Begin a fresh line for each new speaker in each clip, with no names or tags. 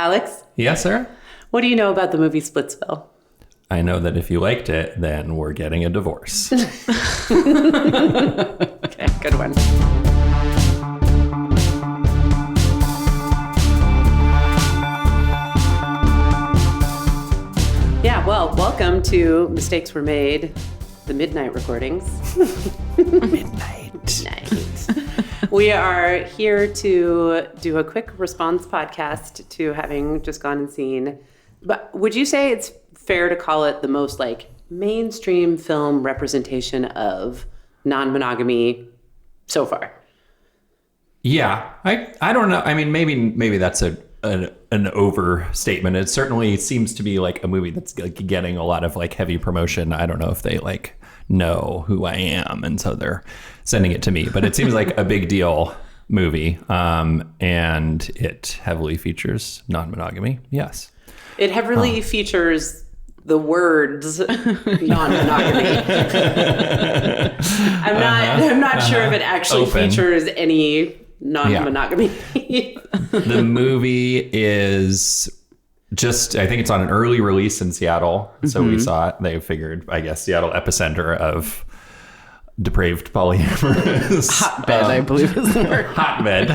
Alex?
Yes, sir?
What do you know about the movie Splitsville?
I know that if you liked it, then we're getting a divorce.
Okay, good one. Yeah, well, welcome to Mistakes Were Made, the Midnight Recordings.
Midnight.
We are here to do a quick response podcast to having just gone and seen. But would you say it's fair to call it the most like mainstream film representation of non-monogamy so far?
Yeah, I don't know. I mean, maybe that's an overstatement. It certainly seems to be like a movie that's like getting a lot of like heavy promotion. I don't know if they like know who I am, and so they're sending it to me. But it seems like a big deal movie, and it heavily features non-monogamy. Yes,
it heavily features the words non-monogamy. I'm not sure if it actually features any non-monogamy.
The movie is just, I think it's on an early release in Seattle. So we saw it. They figured, I guess, Seattle epicenter of depraved polyamorous.
Hotbed, I believe is the word.
Hotbed.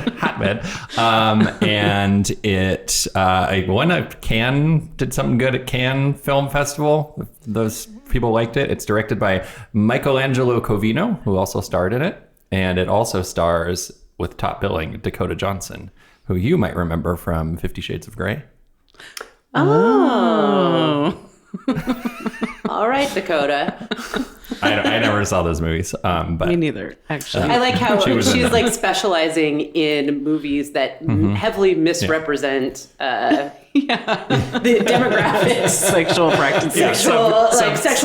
And it won a did something good at Cannes Film Festival. Those people liked it. It's directed by Michelangelo Covino, who also starred in it. And it also stars, with top billing, Dakota Johnson, who you might remember from 50 Shades of Grey.
Oh. All right, Dakota.
I never saw those movies. But
me neither, actually.
I like how she's like specializing in movies that heavily misrepresent the demographics,
sexual practices,
sexual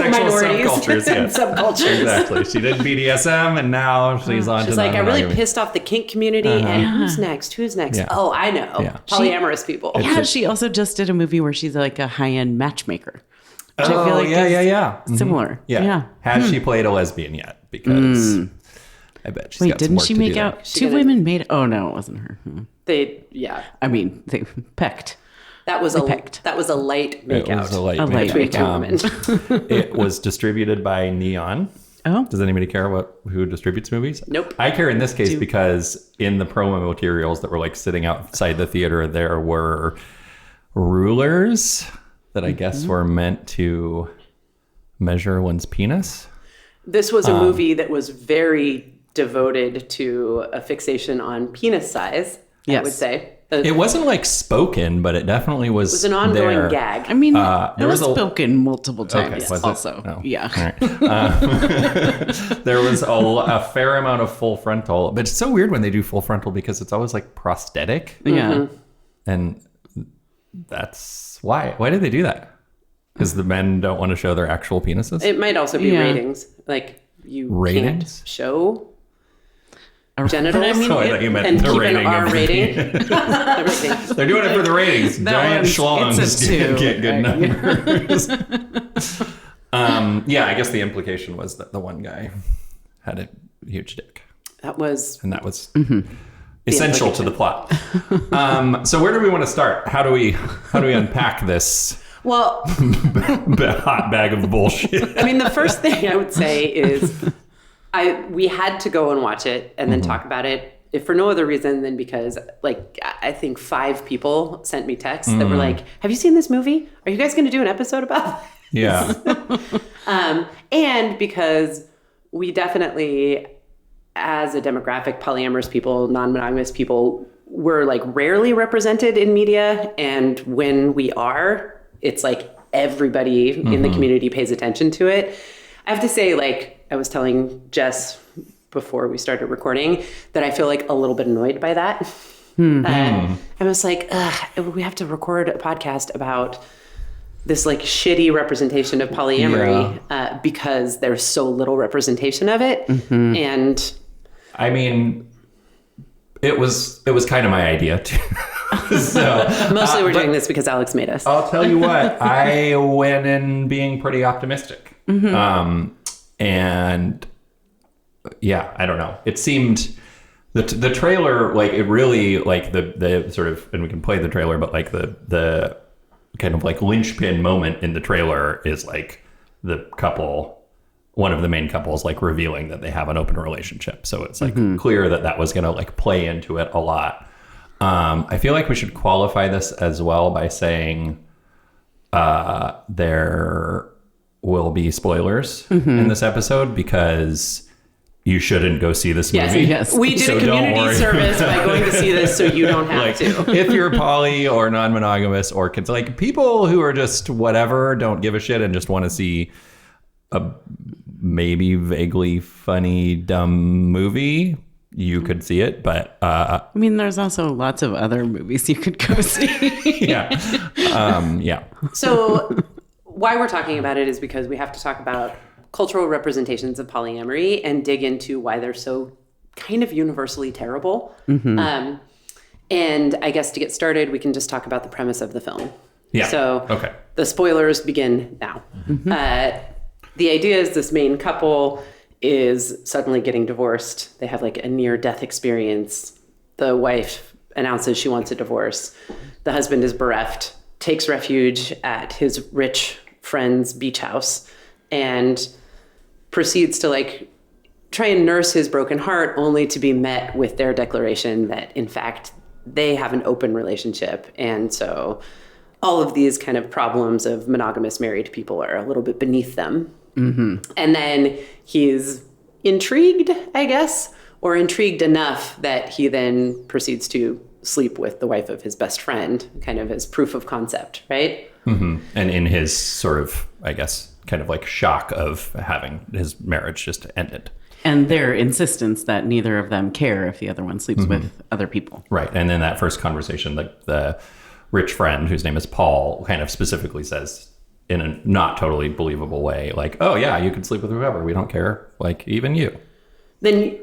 minorities,
subcultures,
and subcultures.
Exactly. She did BDSM, and now she's on.
She's
to
like, I really
non-monogamy.
pissed off the kink community, and who's next?
Yeah.
Oh, I know, polyamorous people.
Yeah, she also just did a movie where she's like a high-end matchmaker. Which I feel like is similar.
Yeah. Has she played a lesbian yet? Because I bet she's got some
didn't
work
she
to
make
do
out
She
two
didn't.
women made? Oh no, it wasn't her.
They
pecked.
That was a light
It was
makeout.
a light
between
makeout.
two women.
It was distributed by Neon.
Oh,
Does anybody care who distributes movies?
Nope.
I care in this case because in the promo materials that were like sitting outside the theater, there were rulers that I guess were meant to measure one's penis.
This was a movie that was very devoted to a fixation on penis size, I would say.
It wasn't like spoken, but it definitely was.
It was an ongoing
there.
gag.
I mean,
there
it was
was
spoken multiple times.
Okay, was it?
Also,
Oh.
yeah.
All right. There was a fair amount of full frontal, but it's so weird when they do full frontal because it's always like prosthetic.
Yeah.
And that's why. Why did they do that? Because the men don't want to show their actual penises?
It might also be
Yeah.
ratings. Like, you
Ratings?
can't show genitals
I mean,
Oh, I thought you meant
and
the
keep
rating
an R
of the
rating. The rating.
They're doing it for the ratings. Giant
one's-
schlongs
it's a 2.
get good numbers. Yeah, I guess the implication was that the one guy had a huge dick.
That was
And that was essential to the plot. So where do we want to start? How do we unpack this
well.
hot bag of bullshit?
I mean, the first thing I would say is we had to go and watch it and then talk about it, if for no other reason than because, like, I think 5 people sent me texts that were like, "Have you seen this movie? Are you guys going to do an episode about this?"
Yeah.
And because we definitely, as a demographic, polyamorous people, non-monogamous people, we're like rarely represented in media, and when we are, it's like everybody in the community pays attention to it. I have to say, like, I was telling Jess before we started recording that I feel like a little bit annoyed by that. I was like, we have to record a podcast about this like shitty representation of polyamory because there's so little representation of it. And
I mean, it was kind of my idea too. So
mostly we're doing this because Alex made us.
I'll tell you what, I went in being pretty optimistic. And yeah, I don't know. It seemed The trailer, like, it really, like, the sort of, and we can play the trailer, but like the kind of like linchpin moment in the trailer is like the couple, one of the main couples, like revealing that they have an open relationship. So it's like clear that was going to like play into it a lot. I feel like we should qualify this as well by saying there will be spoilers in this episode, because you shouldn't go see this movie.
Yes.
We did a community service by going to see this, so you don't have to.
If you're poly or non-monogamous or like people who are just whatever, don't give a shit and just want to see a maybe vaguely funny, dumb movie, you could see it. But
I mean, there's also lots of other movies you could go see.
yeah.
So why we're talking about it is because we have to talk about cultural representations of polyamory and dig into why they're so kind of universally terrible. And I guess to get started, we can just talk about the premise of the film.
Yeah.
So
okay.
The spoilers begin now. The idea is this main couple is suddenly getting divorced. They have like a near-death experience. The wife announces she wants a divorce. The husband is bereft, takes refuge at his rich friend's beach house, and proceeds to like try and nurse his broken heart, only to be met with their declaration that in fact they have an open relationship. And so all of these kind of problems of monogamous married people are a little bit beneath them. And then he's intrigued, I guess, or intrigued enough that he then proceeds to sleep with the wife of his best friend, kind of as proof of concept, right?
And in his sort of, I guess, kind of like shock of having his marriage just ended.
And their insistence that neither of them care if the other one sleeps with other people.
Right. And in that first conversation, the rich friend, whose name is Paul, kind of specifically says in a not totally believable way, like, oh yeah, you can sleep with whoever. We don't care. Like, even you.
Then,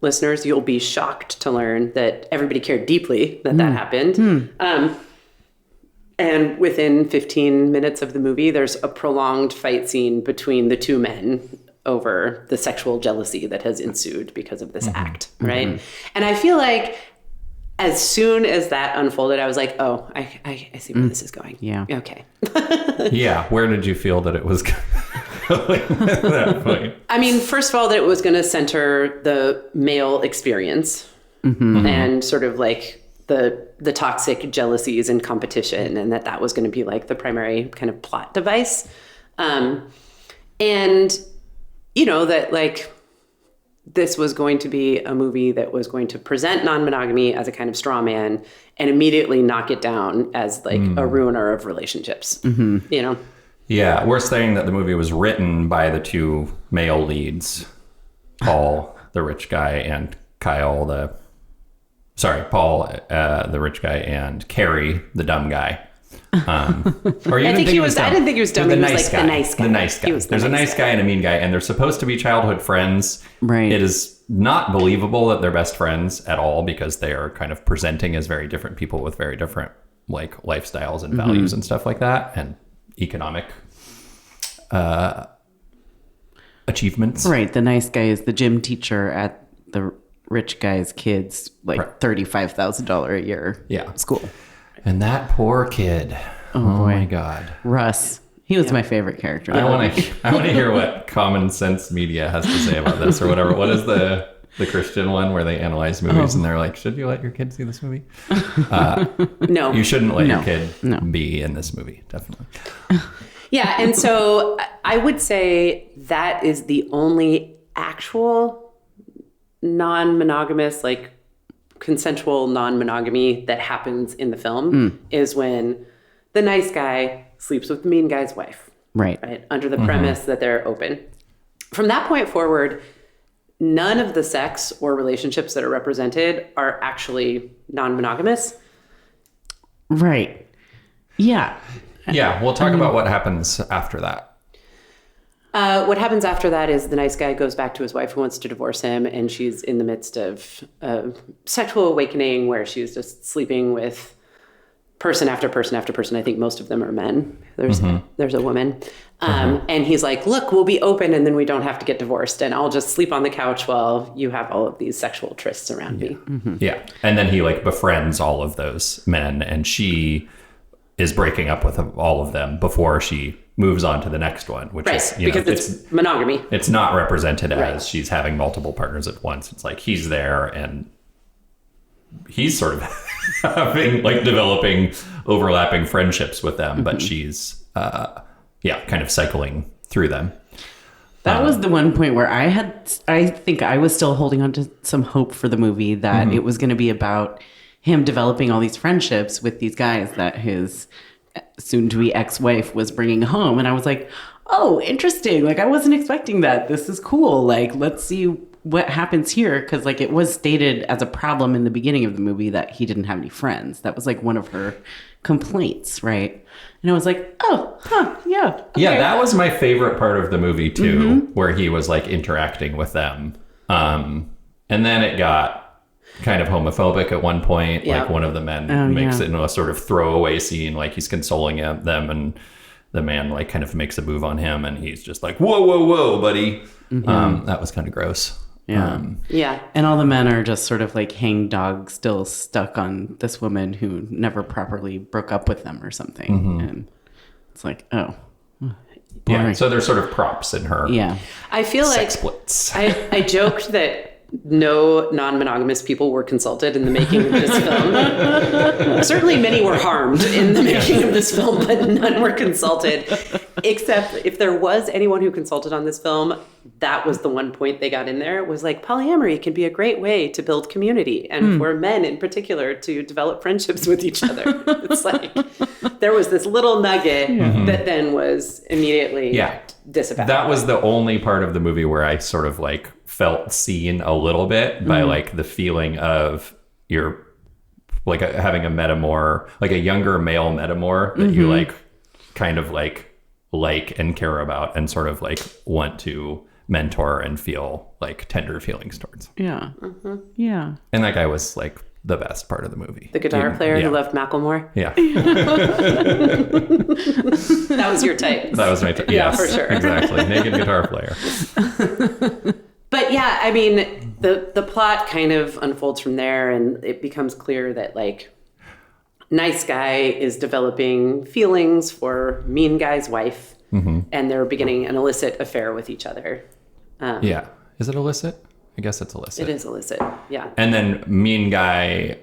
listeners, you'll be shocked to learn that everybody cared deeply that that happened. And within 15 minutes of the movie, there's a prolonged fight scene between the two men over the sexual jealousy that has ensued because of this act, right? And I feel like as soon as that unfolded, I was like, oh, I see where this is going.
Yeah.
Okay.
Yeah. Where did you feel that it was going at that point?
I mean, first of all, that it was going to center the male experience and sort of like the toxic jealousies and competition, and that was going to be like the primary kind of plot device. And, you know, that like this was going to be a movie that was going to present non-monogamy as a kind of straw man and immediately knock it down as like a ruiner of relationships, you know?
Yeah. We're saying that the movie was written by the two male leads, Paul, the rich guy, and Paul, the rich guy, and Carrie, the dumb guy. Or you
I
didn't think he was dumb.
I didn't think he was dumb.
The
He was
nice
like
guy.
the nice guy.
The nice guy. There's a nice guy and a mean guy, and they're supposed to be childhood friends.
Right.
It is not believable that they're best friends at all, because they are kind of presenting as very different people with very different like lifestyles and values and stuff like that, and economic achievements.
Right. The nice guy is the gym teacher at the rich guy's kids, like $35,000 a year school.
And that poor kid. Oh my God.
Russ. He was my favorite character.
I want to hear what Common Sense Media has to say about this, or whatever. What is the Christian one where they analyze movies and they're like, should you let your kid see this movie?
No.
You shouldn't let your kid be in this movie, definitely.
Yeah, and so I would say that is the only actual non-monogamous, like consensual non-monogamy that happens in the film is when the nice guy sleeps with the mean guy's wife. Right. Under the premise that they're open. From that point forward, none of the sex or relationships that are represented are actually non-monogamous.
Right. Yeah.
Yeah, we'll talk about what happens after that.
What happens after that is the nice guy goes back to his wife who wants to divorce him, and she's in the midst of a sexual awakening where she's just sleeping with person after person after person. I think most of them are men. There's a woman. And he's like, look, we'll be open and then we don't have to get divorced. And I'll just sleep on the couch while you have all of these sexual trysts around me.
Yeah. And then he like befriends all of those men, and she is breaking up with all of them before she moves on to the next one, which is,
because it's monogamy.
It's not represented as she's having multiple partners at once. It's like he's there and he's sort of having like developing overlapping friendships with them, but she's kind of cycling through them.
That was the one point where I think I was still holding on to some hope for the movie that it was going to be about him developing all these friendships with these guys that his soon-to-be ex-wife was bringing home. And I was like, oh, interesting. Like, I wasn't expecting that. This is cool. Like, let's see what happens here. Because, like, it was stated as a problem in the beginning of the movie that he didn't have any friends. That was, like, one of her complaints, right? And I was like, yeah. Okay.
Yeah, that was my favorite part of the movie, too, where he was, like, interacting with them. And then it got kind of homophobic at one point. Like one of the men makes it into a sort of throwaway scene, like he's consoling them, and the man like kind of makes a move on him, and he's just like, whoa, buddy. That was kind of gross.
Yeah. And all the men are just sort of like hangdog, still stuck on this woman who never properly broke up with them or something. And it's like, oh. Boring.
Yeah, so they're sort of props in her.
Yeah.
I feel like
splits.
I joked that no non-monogamous people were consulted in the making of this film. Certainly many were harmed in the making of this film, but none were consulted. Except if there was anyone who consulted on this film, that was the one point they got in there, was like, polyamory can be a great way to build community, and for men in particular to develop friendships with each other. It's like there was this little nugget that then was immediately disavowed.
That was the only part of the movie where I sort of like felt seen a little bit by like the feeling of you're like having a metamor, like a younger male metamor that you like kind of like and care about and sort of like want to mentor and feel like tender feelings towards.
Yeah. Yeah.
And that guy was like the best part of the movie.
The guitar player who loved Macklemore.
Yeah.
That was your type.
That was my type.
Yeah,
yes,
for sure.
Exactly. Naked guitar player.
But yeah, I mean, the plot kind of unfolds from there, and it becomes clear that like nice guy is developing feelings for mean guy's wife, and they're beginning an illicit affair with each other.
Yeah. Is it illicit? I guess it's illicit.
It is illicit, yeah.
And then mean guy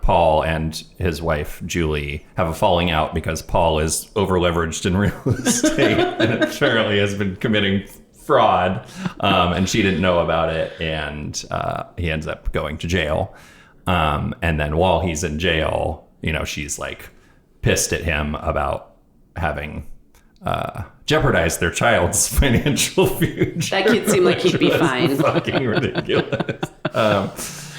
Paul and his wife Julie have a falling out because Paul is over leveraged in real estate and apparently has been committing fraud, and she didn't know about it, and he ends up going to jail. And then while he's in jail, you know, she's like pissed at him about having jeopardized their child's financial future.
That kid seemed like he'd be fine.
Fucking ridiculous.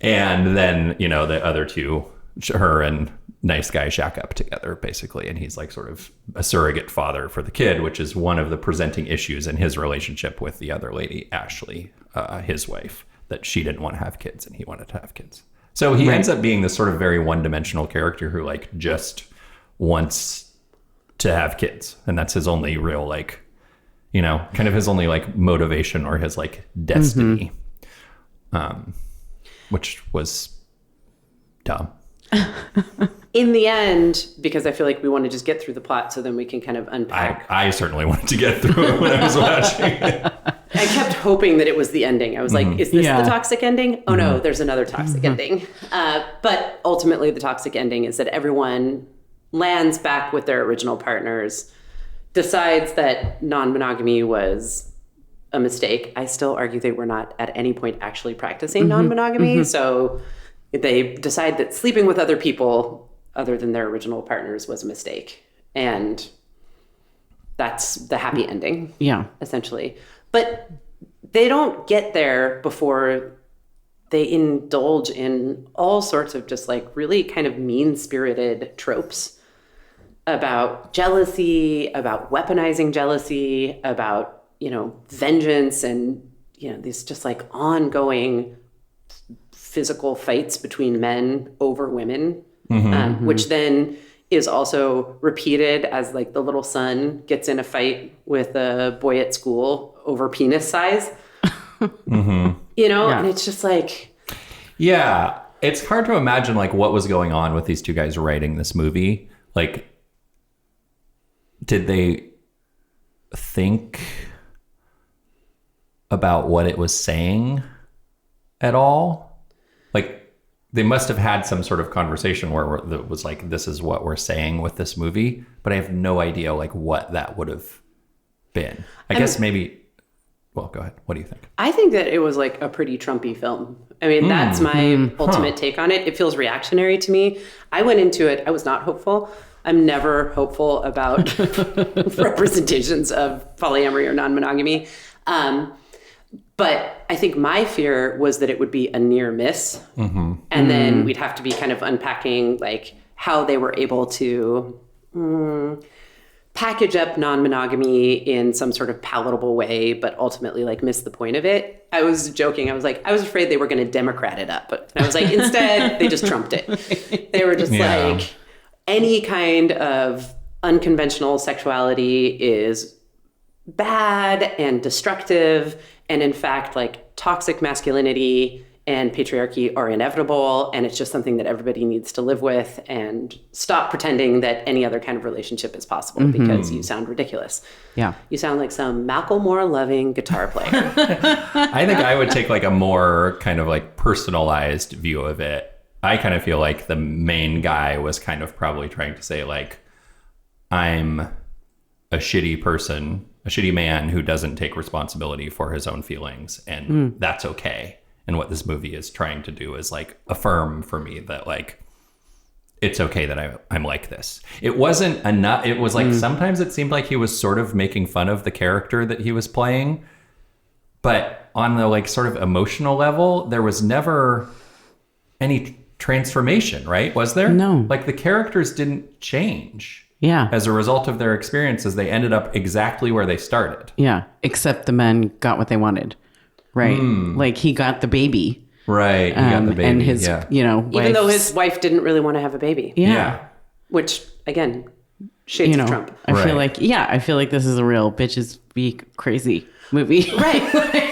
And then, you know, the other two, her and nice guy, shack up together basically, and he's like sort of a surrogate father for the kid, which is one of the presenting issues in his relationship with the other lady, Ashley, his wife, that she didn't want to have kids and he wanted to have kids. So he ends up being this sort of very one-dimensional character who like just wants to have kids, and that's his only real like, you know, kind of his only like motivation or his like destiny, which was dumb.
In the end, because I feel like we want to just get through the plot so then we can kind of unpack.
I certainly wanted to get through it when I was watching it.
I kept hoping that it was the ending. I was like, is this the toxic ending? Oh no, there's another toxic ending. But ultimately the toxic ending is that everyone lands back with their original partners, decides that non-monogamy was a mistake. I still argue they were not at any point actually practicing non-monogamy. So they decide that sleeping with other people other than their original partners was a mistake. And that's the happy ending.
Yeah.
Essentially. But they don't get there before they indulge in all sorts of just like really kind of mean-spirited tropes about jealousy, about weaponizing jealousy, about, you know, vengeance, and, you know, these just like ongoing physical fights between men over women which then is also repeated as like the little son gets in a fight with a boy at school over penis size. You know, and it's just like,
yeah, it's hard to imagine like what was going on with these two guys writing this movie. Like, did they think about what it was saying at all? Like, they must have had some sort of conversation where it was like, this is what we're saying with this movie, but I have no idea like what that would have been. I guess maybe, well, go ahead. What do you think?
I think that it was like a pretty Trumpy film. I mean, that's my ultimate take on it. It feels reactionary to me. I went into it, I was not hopeful. I'm never hopeful about representations of polyamory or non-monogamy. But I think my fear was that it would be a near miss. And then we'd have to be kind of unpacking like how they were able to package up non-monogamy in some sort of palatable way, but ultimately like miss the point of it. I was joking. I was like, I was afraid they were going to Democrat it up. But I was like, instead, they just trumped it. They were just like, any kind of unconventional sexuality is bad and destructive. And in fact, like toxic masculinity and patriarchy are inevitable. And it's just something that everybody needs to live with, and stop pretending that any other kind of relationship is possible because you sound ridiculous.
Yeah.
You sound like some Macklemore loving guitar player.
I think I would take like a more kind of like personalized view of it. I kind of feel like the main guy was kind of probably trying to say like, I'm a shitty person, a shitty man who doesn't take responsibility for his own feelings, and that's okay. And what this movie is trying to do is like affirm for me that like, it's okay that I'm like this. It wasn't enough. It was like, sometimes it seemed like he was sort of making fun of the character that he was playing, but on the like sort of emotional level, there was never any transformation, right? Was there?
No.
Like the characters didn't change.
Yeah.
As a result of their experiences, they ended up exactly where they started.
Yeah. Except the men got what they wanted. Right. Like he got the baby.
Right. He got the baby.
And his, you know,
Even though his wife didn't really want to have a baby.
Yeah.
Which, again, shades of Trump.
I feel like, I feel like this is a real bitches be crazy movie.
Right.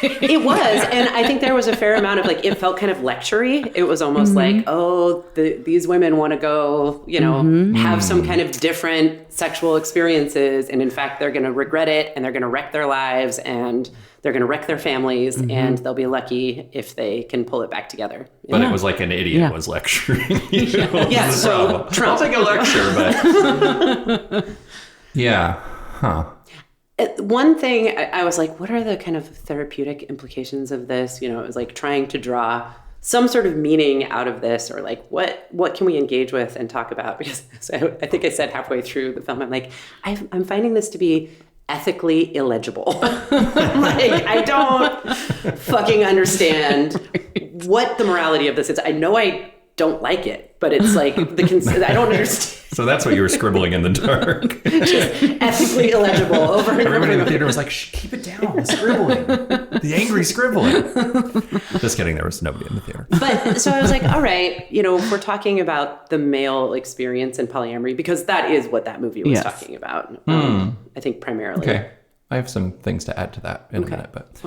It was. And I think there was a fair amount of like, it felt kind of lectury. It was almost like, oh, these women want to go, you know, have some kind of different sexual experiences. And in fact, they're going to regret it, and they're going to wreck their lives, and they're going to wreck their families, and they'll be lucky if they can pull it back together.
But it was like an idiot was lecturing.
Yeah, so Trump.
I'll take a lecture, but yeah. Huh.
One thing I was like, what are the kind of therapeutic implications of this? You know, it was like trying to draw some sort of meaning out of this, or like what can we engage with and talk about? Because I think I said halfway through the film, I'm like, I'm finding this to be ethically illegible. Like, I don't fucking understand what the morality of this is. I know I don't like it, but it's like I don't understand.
So that's what you were scribbling in the dark.
Just ethically illegible over and
Everybody in
over.
the theater was like, shh, keep it down, the scribbling. The angry scribbling. Just kidding, there was nobody in the theater.
But so I was like, all right, you know, if we're talking about the male experience in polyamory, because that is what that movie was talking about, I think primarily.
Okay, I have some things to add to that in a minute, but...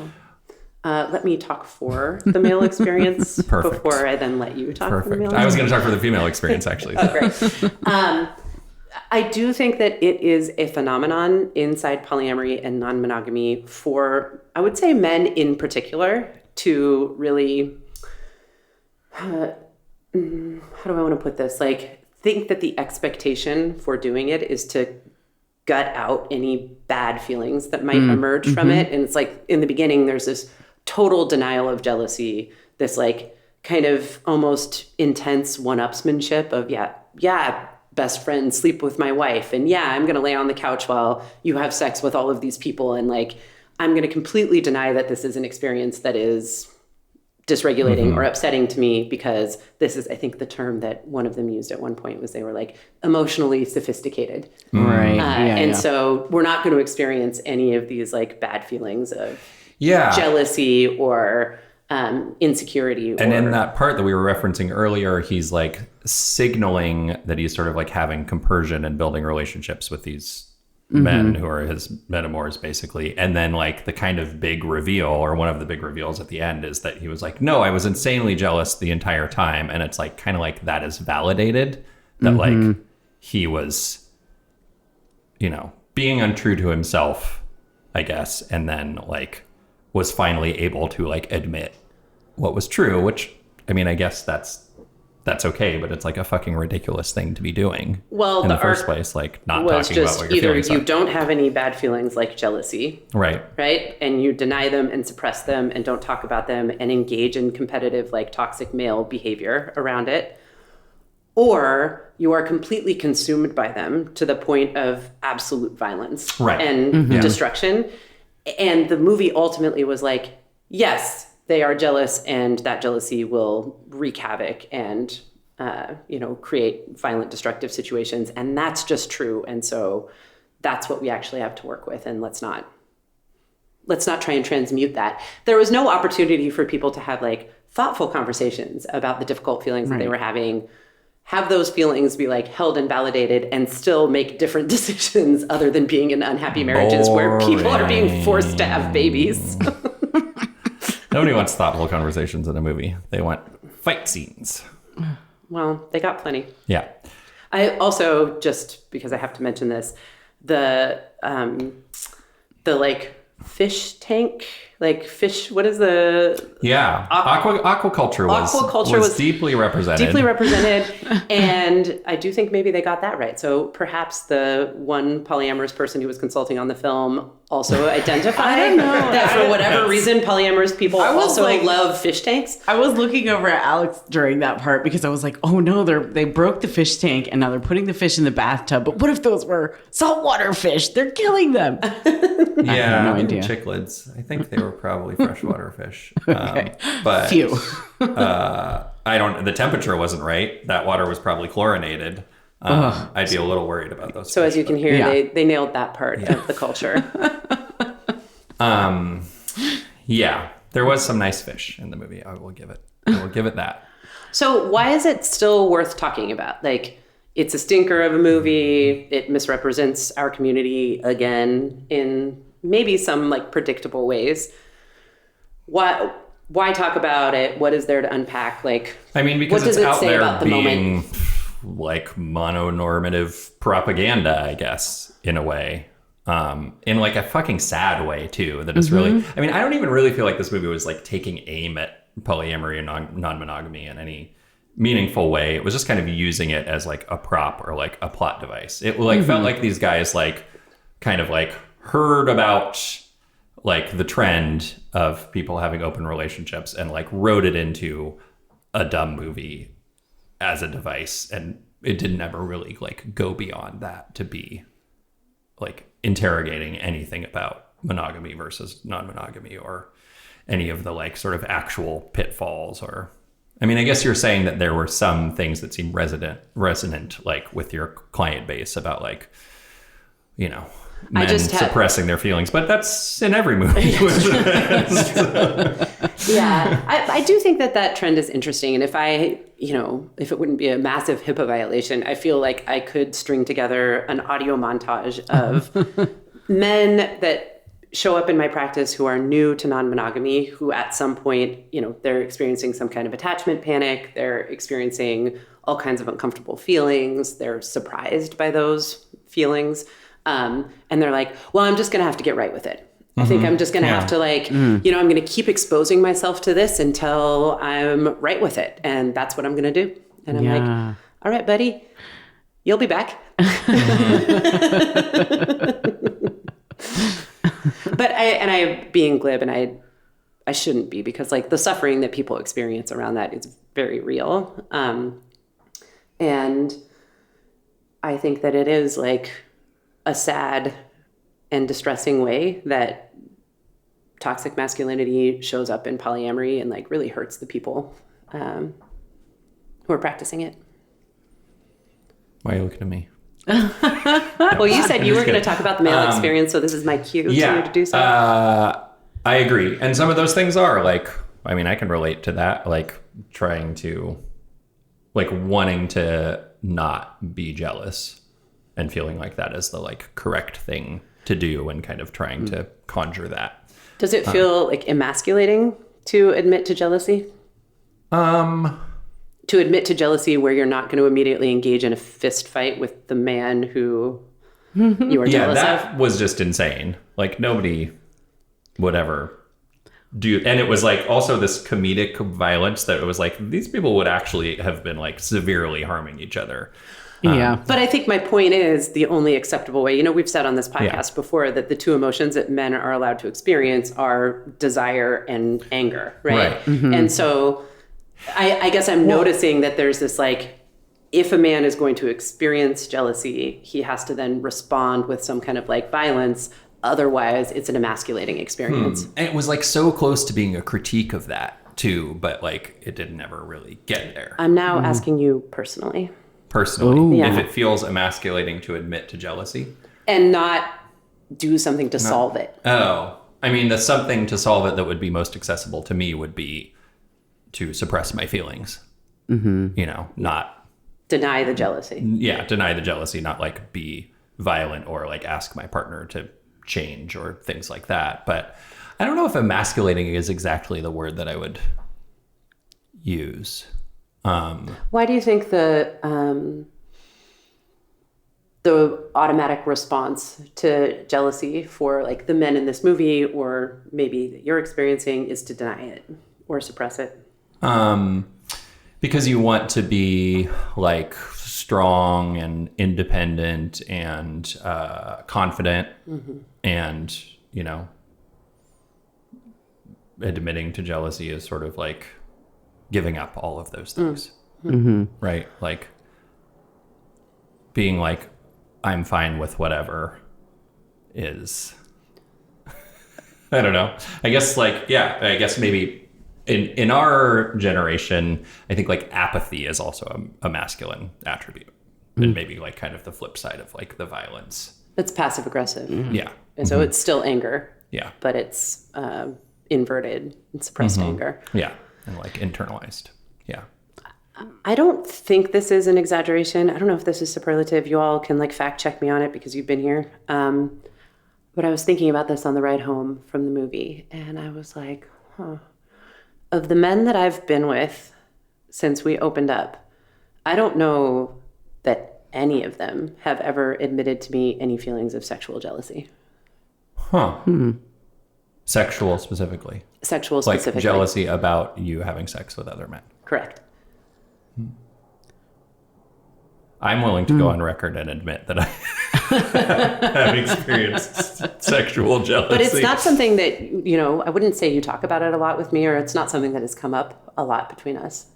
Let me talk for the male experience
Perfect.
before I then let you talk for the male experience.
I was going to talk for the female experience, actually.
Oh, great. I do think that it is a phenomenon inside polyamory and non-monogamy for, I would say, men in particular to really, how do I want to put this? Like, think that the expectation for doing it is to gut out any bad feelings that might emerge from it. And it's like, in the beginning, there's this total denial of jealousy, this like kind of almost intense one-upsmanship of, yeah, best friend, sleep with my wife. And yeah, I'm going to lay on the couch while you have sex with all of these people. And like, I'm going to completely deny that this is an experience that is dysregulating or upsetting to me, because this is, I think the term that one of them used at one point was they were like emotionally sophisticated.
Right.
So we're not going to experience any of these like bad feelings of
Yeah.
jealousy or insecurity.
And in that part that we were referencing earlier, he's like signaling that he's sort of like having compersion and building relationships with these men who are his metamors, basically. And then like the kind of big reveal, or one of the big reveals at the end, is that he was like, no, I was insanely jealous the entire time. And it's like kind of like that is validated, that like he was, you know, being untrue to himself, I guess, and then like was finally able to like admit what was true, which, I mean, I guess that's okay, but it's like a fucking ridiculous thing to be doing.
Well,
in the first place, like not talking about what your
either
feelings
you
are.
don't have any bad feelings like jealousy,
Right,
and you deny them and suppress them and don't talk about them and engage in competitive, like toxic male behavior around it, or you are completely consumed by them to the point of absolute violence and destruction. And the movie ultimately was like, yes, they are jealous, and that jealousy will wreak havoc and, create violent, destructive situations. And that's just true. And so that's what we actually have to work with. And let's not try and transmute that. There was no opportunity for people to have like thoughtful conversations about the difficult feelings that they were having, have those feelings be like held and validated, and still make different decisions other than being in unhappy marriages where people are being forced to have babies.
Nobody wants thoughtful conversations in a movie. They want fight scenes.
Well, they got plenty.
Yeah.
I also, just because I have to mention this, the like fish tank, like fish, what is the...
Yeah. Aquaculture was deeply represented. And I do think maybe they got that right. So perhaps the one polyamorous person who was consulting on the film also identified that for whatever reason, polyamorous people also love fish tanks.
I was looking over at Alex during that part because I was like, oh no, they broke the fish tank and now they're putting the fish in the bathtub. But what if those were saltwater fish? They're killing them.
Yeah,
I have no idea.
Cichlids. I think they were probably freshwater fish.
Okay.
But
few.
The temperature wasn't right. That water was probably chlorinated. I'd be a little worried about those.
So
fish,
as you can hear, they nailed that part of the culture.
Yeah, there was some nice fish in the movie. I will give it that.
So why is it still worth talking about? Like, it's a stinker of a movie. It misrepresents our community again in maybe some like predictable ways. Why talk about it? What is there to unpack? Like,
I mean, because
what does
it's
it
out
say
there
about the
being
moment?
like mononormative propaganda, I guess, in a way. In like a fucking sad way too, that is really, I mean, I don't even really feel like this movie was like taking aim at polyamory and non-monogamy in any meaningful way. It was just kind of using it as like a prop or like a plot device. It like felt like these guys like kind of like heard about like the trend of people having open relationships and like wrote it into a dumb movie as a device, and it didn't ever really like go beyond that to be like interrogating anything about monogamy versus non-monogamy or any of the like sort of actual pitfalls. Or I mean, I guess you're saying that there were some things that seem resonant like with your client base about like, you know, men suppressing their feelings, but that's in every movie.
Yeah, I do think that trend is interesting. And if if it wouldn't be a massive HIPAA violation, I feel like I could string together an audio montage of men that show up in my practice who are new to non-monogamy, who at some point, they're experiencing some kind of attachment panic. They're experiencing all kinds of uncomfortable feelings. They're surprised by those feelings. And they're like, well, I'm just going to have to get right with it. I think I'm just going to have to I'm going to keep exposing myself to this until I'm right with it. And that's what I'm going to do. And I'm like, all right, buddy, you'll be back. But I being glib, and I shouldn't be, because like the suffering that people experience around that is very real. And I think that it is like a sad and distressing way that toxic masculinity shows up in polyamory and like really hurts the people who are practicing it.
Why are you looking at me?
Well, you said you were going to talk about the male experience, so this is my cue to do so.
I agree. And some of those things are like, I mean, I can relate to that, like trying to like wanting to not be jealous and feeling like that is the like correct thing to do and kind of trying to conjure that.
Does it feel like emasculating to admit to jealousy? To admit to jealousy where you're not going to immediately engage in a fist fight with the man who you are jealous of?
Yeah, that was just insane. Like nobody would ever do. And it was like also this comedic violence that it was like these people would actually have been like severely harming each other.
Yeah.
But I think my point is the only acceptable way, we've said on this podcast before that the two emotions that men are allowed to experience are desire and anger, right? And so I guess I'm noticing that there's this like, if a man is going to experience jealousy, he has to then respond with some kind of like violence. Otherwise, it's an emasculating experience.
And it was like so close to being a critique of that too, but like it didn't ever really get there.
I'm now asking you personally.
Personally,
Yeah.
if it feels emasculating to admit to jealousy.
And not do something to solve it.
Oh, I mean, the something to solve it that would be most accessible to me would be to suppress my feelings. Not
Deny the jealousy.
deny the jealousy, not like be violent or like ask my partner to change or things like that. But I don't know if emasculating is exactly the word that I would use.
Why do you think the automatic response to jealousy for like the men in this movie, or maybe that you're experiencing, is to deny it or suppress it?
Because you want to be like strong and independent and confident, and admitting to jealousy is sort of like giving up all of those things, right? Like being like, I'm fine with whatever is, I don't know. I guess maybe in our generation, I think like apathy is also a masculine attribute, and maybe like kind of the flip side of like the violence.
It's passive aggressive.
Yeah.
And so it's still anger.
Yeah.
But it's inverted and suppressed anger.
Yeah. And like internalized. Yeah.
I don't think this is an exaggeration. I don't know if this is superlative. You all can like fact check me on it because you've been here. But I was thinking about this on the ride home from the movie, and I was like, of the men that I've been with since we opened up, I don't know that any of them have ever admitted to me any feelings of sexual jealousy.
Sexual specifically.
Sexual
Like
specifically.
jealousy about you having sex with other men.
Correct.
I'm willing to go on record and admit that I have experienced sexual jealousy.
But it's not something that, I wouldn't say you talk about it a lot with me, or it's not something that has come up a lot between us.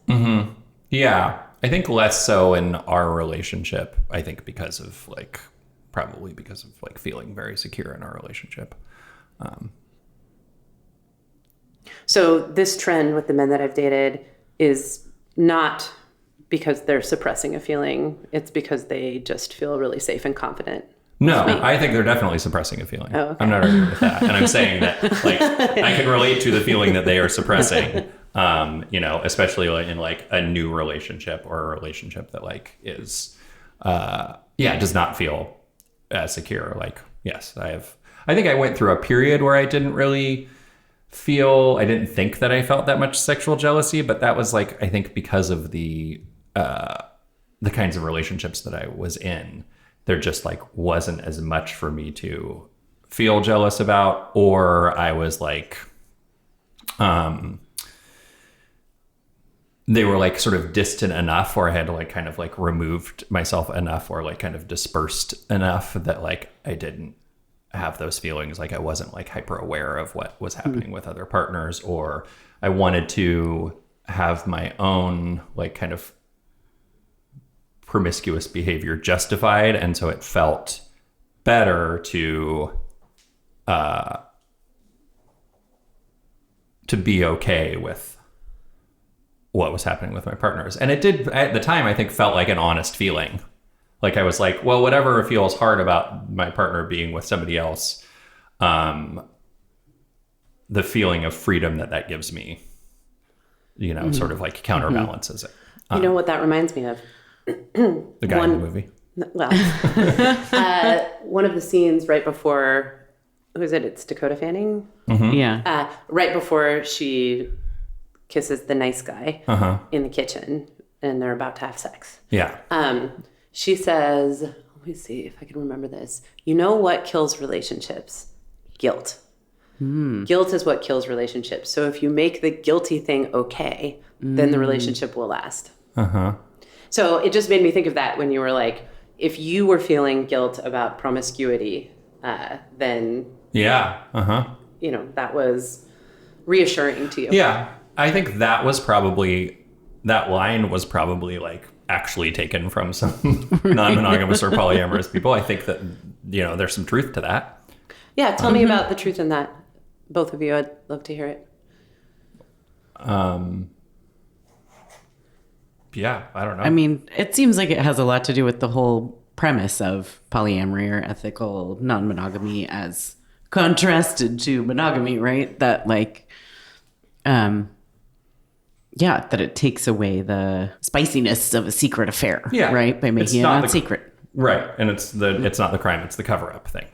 Yeah. I think less so in our relationship. I think probably because of like feeling very secure in our relationship.
So this trend with the men that I've dated is not because they're suppressing a feeling. It's because they just feel really safe and confident.
No, I think they're definitely suppressing a feeling.
Oh, okay.
I'm not arguing with that. And I'm saying that like I can relate to the feeling that they are suppressing, especially like in like a new relationship or a relationship that like is, does not feel as secure. Like, yes, I think I went through a period where I didn't think that I felt that much sexual jealousy, but that was like, I think because of the kinds of relationships that I was in, there just like wasn't as much for me to feel jealous about, or I was like, they were like sort of distant enough, or I had to like kind of like removed myself enough, or like kind of dispersed enough that like I didn't have those feelings. Like I wasn't like hyper aware of what was happening with other partners, or I wanted to have my own like kind of promiscuous behavior justified, and so it felt better to be okay with what was happening with my partners. And it did at the time, I think, felt like an honest feeling. Like I was like, well, whatever feels hard about my partner being with somebody else, the feeling of freedom that gives me, sort of like counterbalances it.
You know what that reminds me of?
The guy in the movie.
Well, one of the scenes right before, who is it? It's Dakota Fanning.
Yeah.
Right before she kisses the nice guy in the kitchen, and they're about to have sex.
Yeah.
She says, let me see if I can remember this. You know what kills relationships? Guilt. Guilt is what kills relationships. So if you make the guilty thing okay, then the relationship will last. So it just made me think of that when you were like, if you were feeling guilt about promiscuity, then that was reassuring to you.
Yeah. I think that line was probably like actually taken from some non-monogamous or polyamorous people. I think that, there's some truth to that.
Yeah. Tell me about the truth in that. Both of you, I'd love to hear it.
Yeah, I don't know.
I mean, it seems like it has a lot to do with the whole premise of polyamory or ethical non-monogamy as contrasted to monogamy, right? That that it takes away the spiciness of a secret affair, right? By making it not secret.
Right. And it's not the crime, it's the cover-up thing.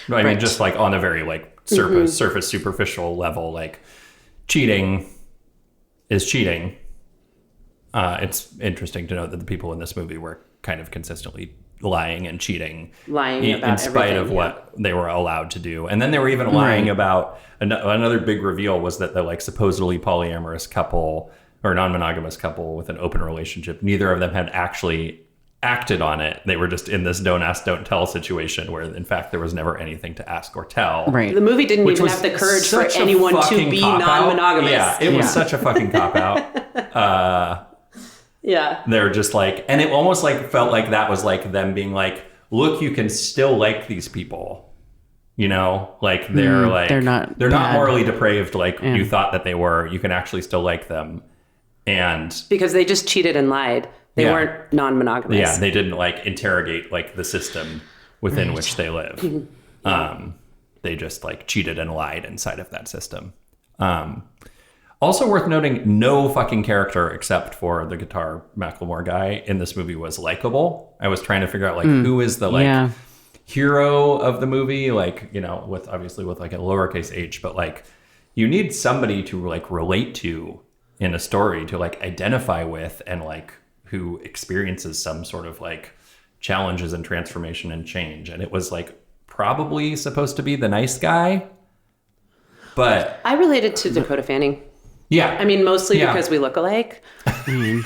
I mean, just like on a very surface superficial level, like cheating is cheating. It's interesting to note that the people in this movie were kind of consistently lying and cheating, in spite of what they were allowed to do. And then they were even lying about another big reveal was that the supposedly polyamorous couple or non-monogamous couple with an open relationship, neither of them had actually acted on it. They were just in this don't ask, don't tell situation where in fact there was never anything to ask or tell.
Right. The movie didn't even have the courage for anyone to be non-monogamous.
Yeah, it was such a fucking cop-out.
Yeah.
They're just and it almost felt like that was them being look, you can still like these people. They're
they're not
morally depraved you thought that they were. You can actually still like them. And
because they just cheated and lied. They weren't non-monogamous.
Yeah, they didn't interrogate the system within which they live. They just cheated and lied inside of that system. Also worth noting, no fucking character except for the guitar Macklemore guy in this movie was likable. I was trying to figure out who is the hero of the movie, with obviously with a lowercase h, but you need somebody to relate to in a story to identify with and who experiences some sort of challenges and transformation and change. And it was probably supposed to be the nice guy, but
I related to Dakota Fanning.
Yeah.
I mean, mostly because we look alike.
Yeah,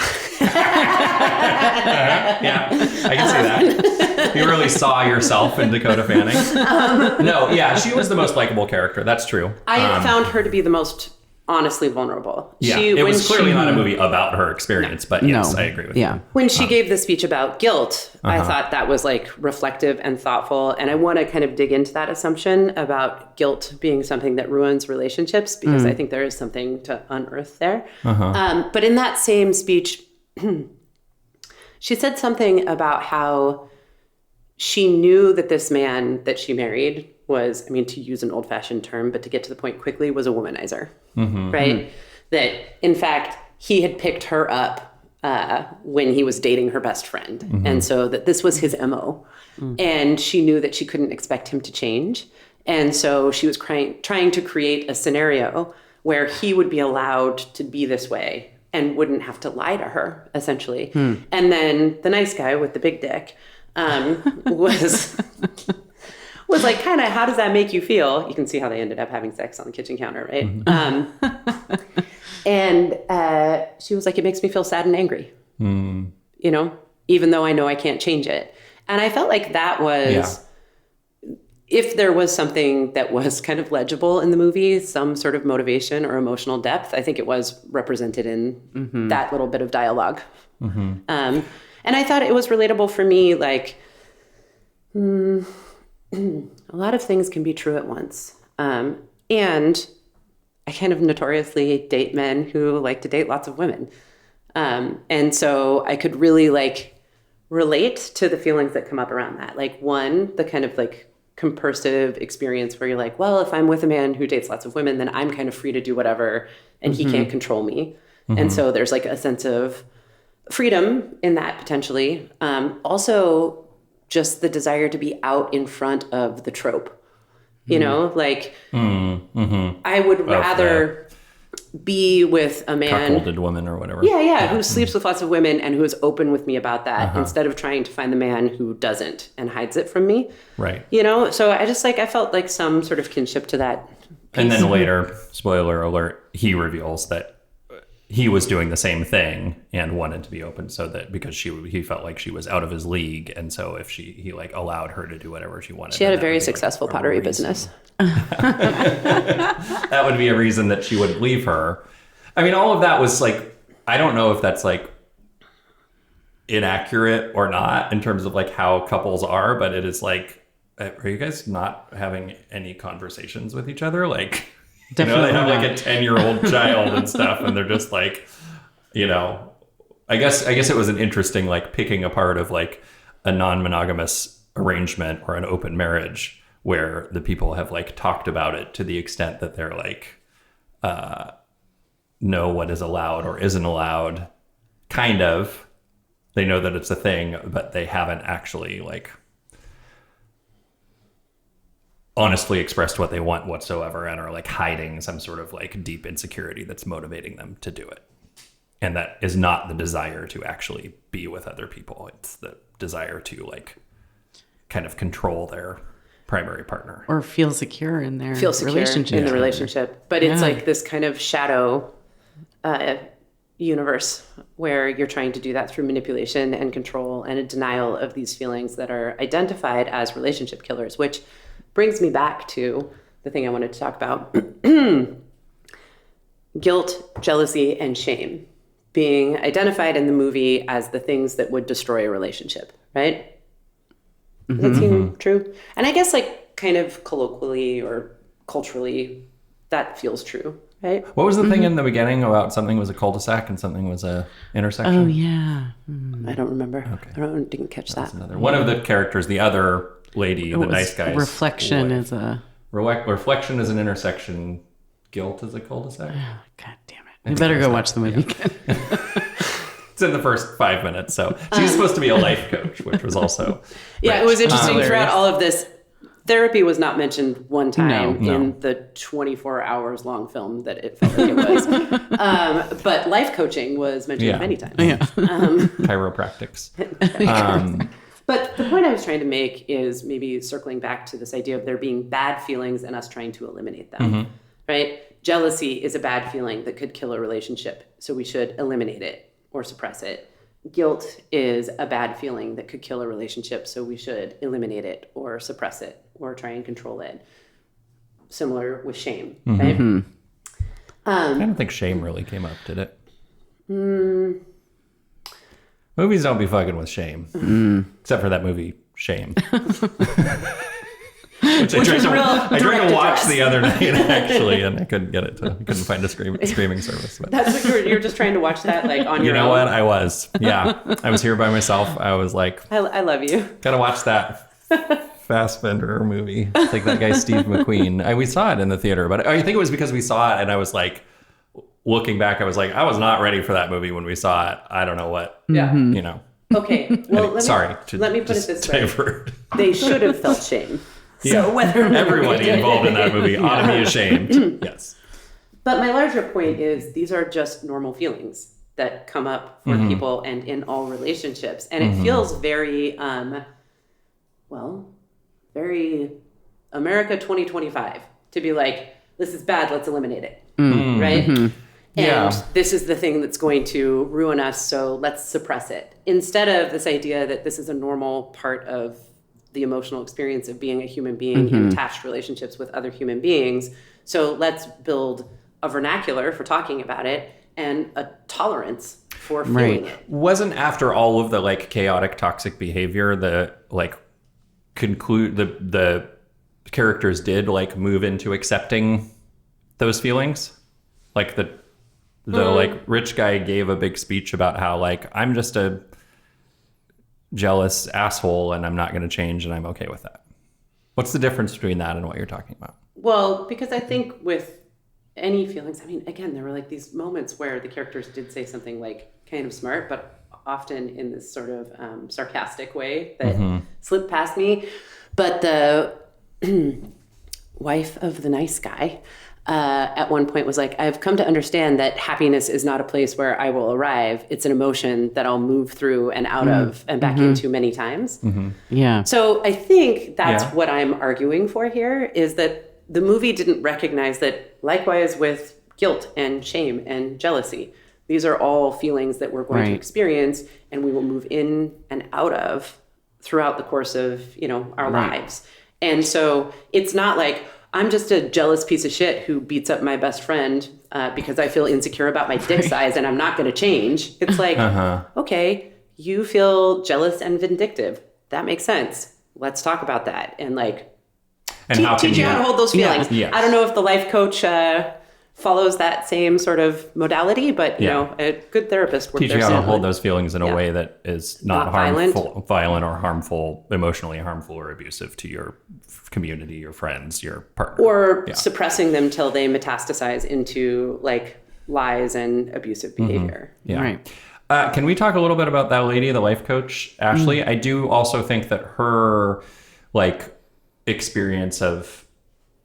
I can see that. You really saw yourself in Dakota Fanning. She was the most likable character. That's true.
I found her to be the most honestly vulnerable.
Yeah, it was clearly not a movie about her experience, but yes, I agree with you.
When she gave the speech about guilt, I thought that was reflective and thoughtful. And I want to kind of dig into that assumption about guilt being something that ruins relationships, because I think there is something to unearth there. But in that same speech, she said something about how she knew that this man that she married was, I mean, to use an old-fashioned term, but to get to the point quickly, was a womanizer, right? That, in fact, he had picked her up when he was dating her best friend. And so that this was his MO. And she knew that she couldn't expect him to change. And so she was trying to create a scenario where he would be allowed to be this way and wouldn't have to lie to her, essentially. And then the nice guy with the big dick was kind of, how does that make you feel? You can see how they ended up having sex on the kitchen counter, right? And she was like, it makes me feel sad and angry, even though I know I can't change it. And I felt like that was, if there was something that was kind of legible in the movie, some sort of motivation or emotional depth, I think it was represented in that little bit of dialogue. And I thought it was relatable for me, a lot of things can be true at once. And I kind of notoriously date men who like to date lots of women. And so I could really relate to the feelings that come up around that. One, the kind of compersive experience where you're well, if I'm with a man who dates lots of women, then I'm kind of free to do whatever and he can't control me. And so there's a sense of freedom in that potentially. Also, just the desire to be out in front of the trope. You know, like I would rather be with a man,
cuckolded woman or whatever.
Yeah, who sleeps with lots of women and who is open with me about that instead of trying to find the man who doesn't and hides it from me.
Right.
You know, so I just I felt like some sort of kinship to that piece.
And then later, spoiler alert, he reveals that he was doing the same thing and wanted to be open so that because he felt like she was out of his league. And so if he like allowed her to do whatever she wanted.
She had a very successful pottery business.
That would be a reason that she would leave her. I mean, all of that was like, I don't know if that's like inaccurate or not in terms of like how couples are, but it is like, are you guys not having any conversations with each other? Like,
definitely
they have like a 10-year-old child and stuff, and they're just like, I guess it was an interesting like picking apart of like a non-monogamous arrangement or an open marriage where the people have like talked about it to the extent that they're like know what is allowed or isn't allowed. Kind of, they know that it's a thing, but they haven't actually like honestly expressed what they want whatsoever and are like hiding some sort of like deep insecurity that's motivating them to do it. And that is not the desire to actually be with other people. It's the desire to like kind of control their primary partner.
Or feel secure in their
relationship. In the relationship. But it's like this kind of shadow universe where you're trying to do that through manipulation and control and a denial of these feelings that are identified as relationship killers, which brings me back to the thing I wanted to talk about. Guilt, jealousy, and shame being identified in the movie as the things that would destroy a relationship, right? Does that seem true? And I guess like kind of colloquially or culturally, that feels true, right?
What was the thing in the beginning about something was a cul-de-sac and something was a intersection?
Oh, yeah.
I don't remember. Okay. Didn't catch that.
One of the characters, the other lady, the nice guy.
Reflection is a...
Reflection is an intersection. Guilt is a cul-de-sac.
Oh, God damn it. We better go watch the movie again.
It's in the first 5 minutes. So she's supposed to be a life coach, which was also...
Yeah, it was interesting throughout all of this. Therapy was not mentioned one time in the 24 hours long film that it felt like it was. But life coaching was mentioned many times.
Yeah.
Chiropractics.
But the point I was trying to make is maybe circling back to this idea of there being bad feelings and us trying to eliminate them, right? Jealousy is a bad feeling that could kill a relationship, so we should eliminate it or suppress it. Guilt is a bad feeling that could kill a relationship, so we should eliminate it or suppress it or try and control it. Similar with shame, right?
I don't think shame really came up, did it? Movies don't be fucking with shame. Except for that movie, Shame. Which I tried to watch the other night, actually, and I couldn't get it to. I couldn't find a streaming service. But.
That's what you're just trying to watch that like on your own.
You know what? I was. Yeah. I was here by myself. I was like...
I love you.
Gotta watch that Fassbender movie. It's like that guy, Steve McQueen. We saw it in the theater, but I think it was because we saw it, and I was like... Looking back, I was like, I was not ready for that movie when we saw it. I don't know what, you know.
Okay, well, let me put it this way. They should have felt shame. So whether
everybody involved in that movie ought to be ashamed. Yes.
But my larger point is these are just normal feelings that come up for people and in all relationships. And it feels very, very America 2025 to be like, this is bad, let's eliminate it. Right? And this is the thing that's going to ruin us, so let's suppress it. Instead of this idea that this is a normal part of the emotional experience of being a human being in attached relationships with other human beings. So let's build a vernacular for talking about it and a tolerance for feeling it.
Wasn't after all of the like chaotic, toxic behavior, the characters did like move into accepting those feelings? Like the like rich guy gave a big speech about how like I'm just a jealous asshole and I'm not going to change and I'm okay with that. What's the difference between that and what you're talking about?
Well, because I think with any feelings, I mean, again, there were like these moments where the characters did say something like kind of smart, but often in this sort of sarcastic way that slipped past me. But the wife of the nice guy at one point was like, I've come to understand that happiness is not a place where I will arrive. It's an emotion that I'll move through and out of and back into many times.
Yeah.
So I think that's what I'm arguing for here, is that the movie didn't recognize that, likewise with guilt and shame and jealousy, these are all feelings that we're going to experience and we will move in and out of throughout the course of, our lives. And so it's not like, I'm just a jealous piece of shit who beats up my best friend because I feel insecure about my dick size and I'm not going to change. It's like, okay, you feel jealous and vindictive. That makes sense. Let's talk about that. And teach you how to hold those feelings.
Yeah.
I don't know if the life coach follows that same sort of modality, but a good therapist would
teach you how to hold those feelings in a way that is not harmful, violent or harmful, emotionally harmful or abusive to your community, your friends, your partner,
or suppressing them till they metastasize into lies and abusive behavior.
Right.
Can we talk a little bit about that lady, the life coach, Ashley? I do also think that her experience of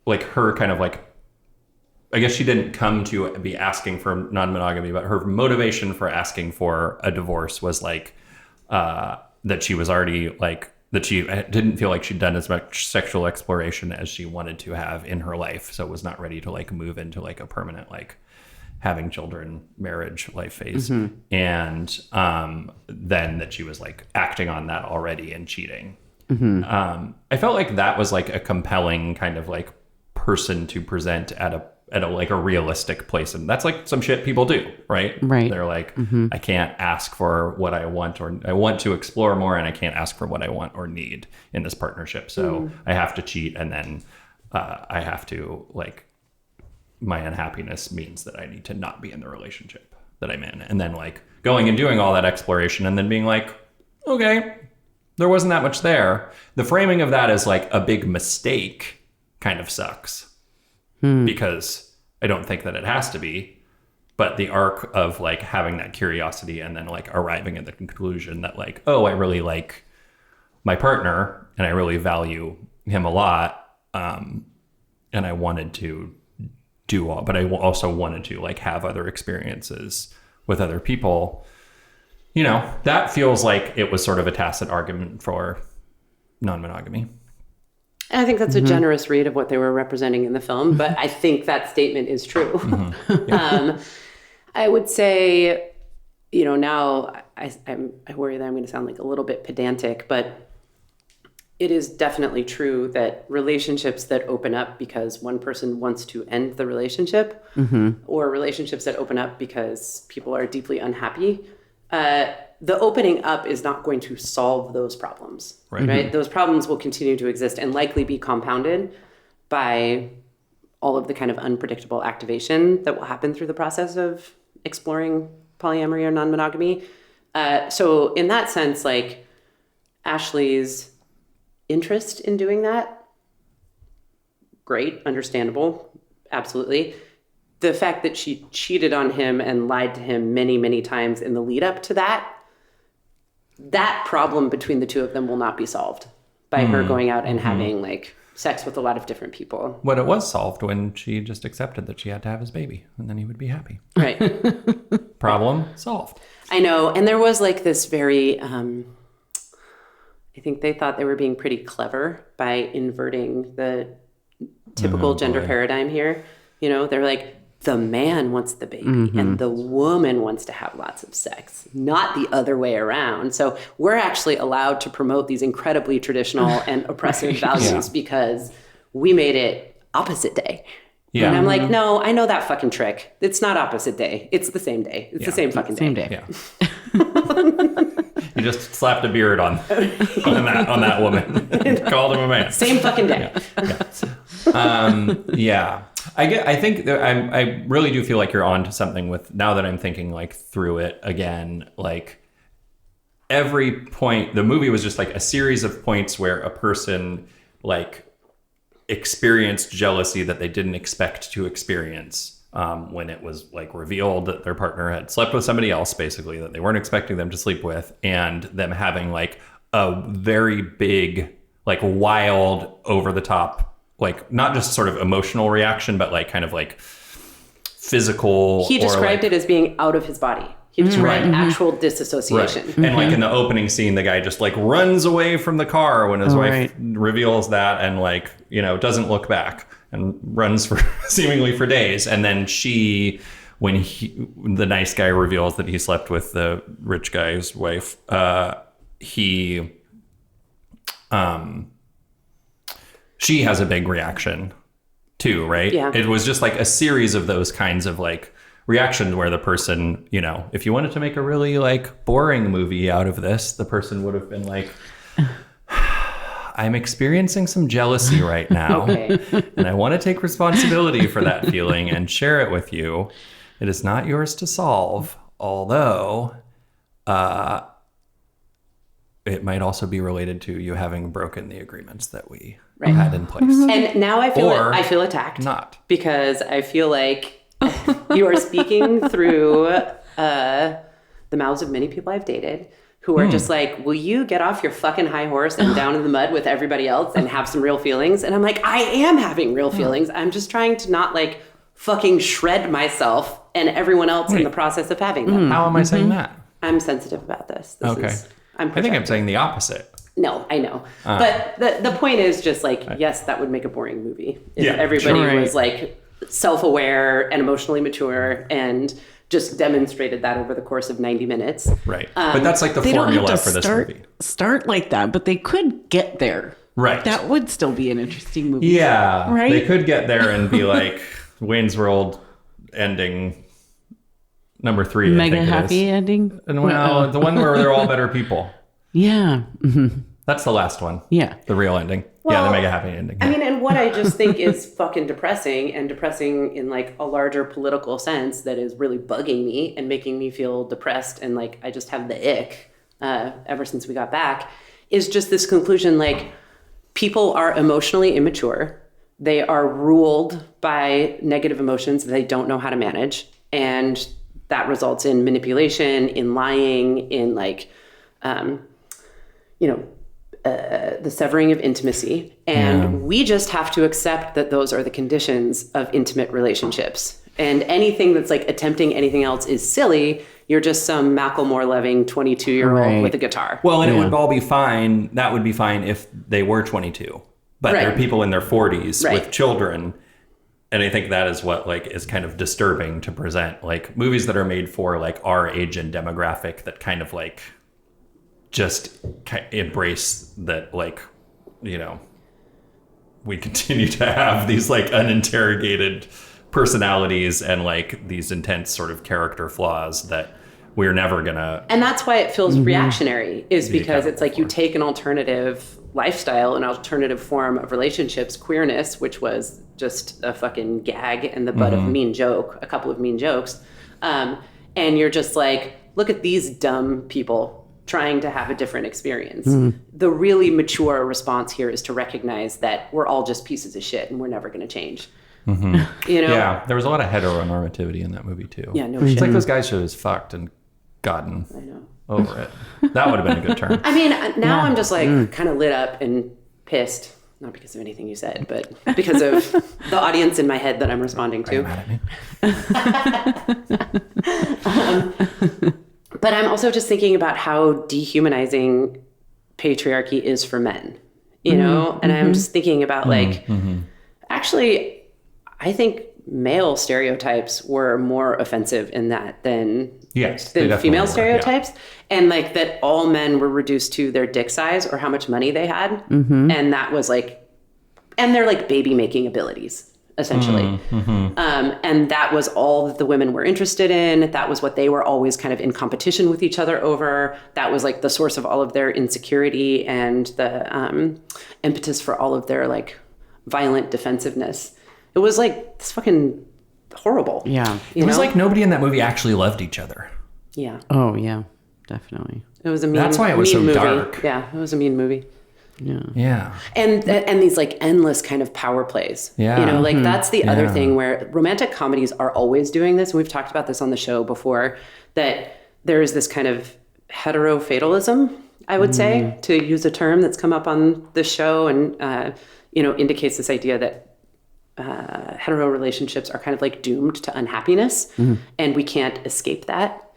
her kind of I guess she didn't come to be asking for non-monogamy, but her motivation for asking for a divorce was that she was already that she didn't feel like she'd done as much sexual exploration as she wanted to have in her life. So was not ready to move into a permanent, having children, marriage, life phase. And then that she was acting on that already and cheating. I felt like that was a compelling kind of person to present at a realistic place, and that's some shit people do, right? They're I can't ask for what I want, or I want to explore more, and I can't ask for what I want or need in this partnership, so I have to cheat, and then I have to my unhappiness means that I need to not be in the relationship that I'm in, and then going and doing all that exploration and then being okay, there wasn't that much there. The framing of that as a big mistake kind of sucks. Because I don't think that it has to be, but the arc of having that curiosity and then arriving at the conclusion that oh, I really like my partner and I really value him a lot, and I wanted to do all, but I also wanted to have other experiences with other people. That feels like it was sort of a tacit argument for non-monogamy.
I think that's a generous read of what they were representing in the film, but I think that statement is true. I would say, now I worry that I'm going to sound a little bit pedantic, but it is definitely true that relationships that open up because one person wants to end the relationship, or relationships that open up because people are deeply unhappy, the opening up is not going to solve those problems, right? Those problems will continue to exist and likely be compounded by all of the kind of unpredictable activation that will happen through the process of exploring polyamory or non-monogamy. So in that sense, Ashley's interest in doing that, great, understandable, absolutely. The fact that she cheated on him and lied to him many, many times in the lead up to that problem between the two of them will not be solved by her going out and having sex with a lot of different people.
But it was solved when she just accepted that she had to have his baby, and then he would be happy.
Right.
Problem solved.
I know. And there was this very, I think they thought they were being pretty clever by inverting the typical gender paradigm here. They're the man wants the baby and the woman wants to have lots of sex, not the other way around. So we're actually allowed to promote these incredibly traditional and oppressive values because we made it opposite day. Yeah. And I'm no, I know that fucking trick. It's not opposite day. It's the same day. It's the same fucking day.
Same day.
Yeah. You just slapped a beard on that woman. Called him a man.
Same fucking day.
Yeah. I think that I really do feel like you're on to something with, now that I'm thinking through it again, every point, the movie was just a series of points where a person experienced jealousy that they didn't expect to experience, when it was like revealed that their partner had slept with somebody else, basically, that they weren't expecting them to sleep with, and them having like a very big, like wild, over the top, like not just sort of emotional reaction, but like kind of like physical.
He described it as being out of his body. He described actual disassociation.
Right. And like in the opening scene, the guy just like runs away from the car when his wife reveals that, and like, you know, doesn't look back and runs for seemingly for days. And then when the nice guy reveals that he slept with the rich guy's wife, she has a big reaction too, right?
Yeah.
It was just like a series of those kinds of like reaction where the person, you know, if you wanted to make a really like boring movie out of this, the person would have been like, I'm experiencing some jealousy right now. And I want to take responsibility for that feeling and share it with you. It is not yours to solve, although it might also be related to you having broken the agreements that we had in place.
And now I feel attacked.
Not.
Because I feel like you are speaking through the mouths of many people I've dated who are just like, will you get off your fucking high horse and down in the mud with everybody else and have some real feelings? And I'm like, I am having real feelings. I'm just trying to not like fucking shred myself and everyone else in the process of having them.
How am I saying that?
I'm sensitive about this.
I think I'm saying the opposite.
No, I know. But the point is just like, yes, that would make a boring movie. If everybody was like self-aware and emotionally mature and just demonstrated that over the course of 90 minutes.
Right. But that's like the formula for this movie.
Start like that, but they could get there.
Right.
That would still be an interesting movie.
Yeah.
Right?
They could get there and be like Wayne's World ending number 3.
Mega
I think
happy ending?
And well, the one where they're all better people.
Yeah. Mm-hmm.
That's the last one.
Yeah.
The real ending.
Well,
the mega happy ending.
I mean, and what I just think is fucking depressing, and depressing in like a larger political sense that is really bugging me and making me feel depressed and like I just have the ick ever since we got back, is just this conclusion like people are emotionally immature. They are ruled by negative emotions that they don't know how to manage. And that results in manipulation, in lying, in like, the severing of intimacy. And we just have to accept that those are the conditions of intimate relationships. And anything that's like attempting anything else is silly. You're just some Macklemore-loving 22-year-old with a guitar.
Well, and it would all be fine. That would be fine if they were 22. But there are people in their 40s with children. And I think that is what like is kind of disturbing to present. Like movies that are made for like our age and demographic that kind of like just embrace that, like, you know, we continue to have these like uninterrogated personalities and like these intense sort of character flaws that we're never gonna.
And that's why it feels reactionary, is because it's like you take an alternative lifestyle, an alternative form of relationships, queerness, which was just a fucking gag and the butt of a couple of mean jokes. And you're just like, look at these dumb people trying to have a different experience. The really mature response here is to recognize that we're all just pieces of shit and we're never going to change. You know?
Yeah, there was a lot of heteronormativity in that movie too.
Yeah, no
It's
shit.
like those guys should have fucked and gotten over it. That would have been a good turn.
I mean, now I'm just like kind of lit up and pissed. Not because of anything you said, but because of the audience in my head that I'm responding to.
Are you mad at me?
But I'm also just thinking about how dehumanizing patriarchy is for men, you know? And I'm just thinking about like, actually, I think male stereotypes were more offensive in that than female stereotypes. And like that all men were reduced to their dick size or how much money they had. And that was like, and their like baby making abilities. Essentially. And that was all that the women were interested in. That was what they were always kind of in competition with each other over. That was like the source of all of their insecurity and the impetus for all of their like violent defensiveness. It was like, it's fucking horrible.
Yeah.
It was like nobody in that movie actually loved each other.
Yeah.
Oh, yeah, definitely.
It was a mean
That's why it was so
movie.
dark.
Yeah, it was a mean movie.
Yeah.
And these like endless kind of power plays.
Yeah.
You know, like that's the other thing where romantic comedies are always doing this. And we've talked about this on the show before, that there is this kind of hetero fatalism, I would say, to use a term that's come up on the show and, indicates this idea that hetero relationships are kind of like doomed to unhappiness and we can't escape that.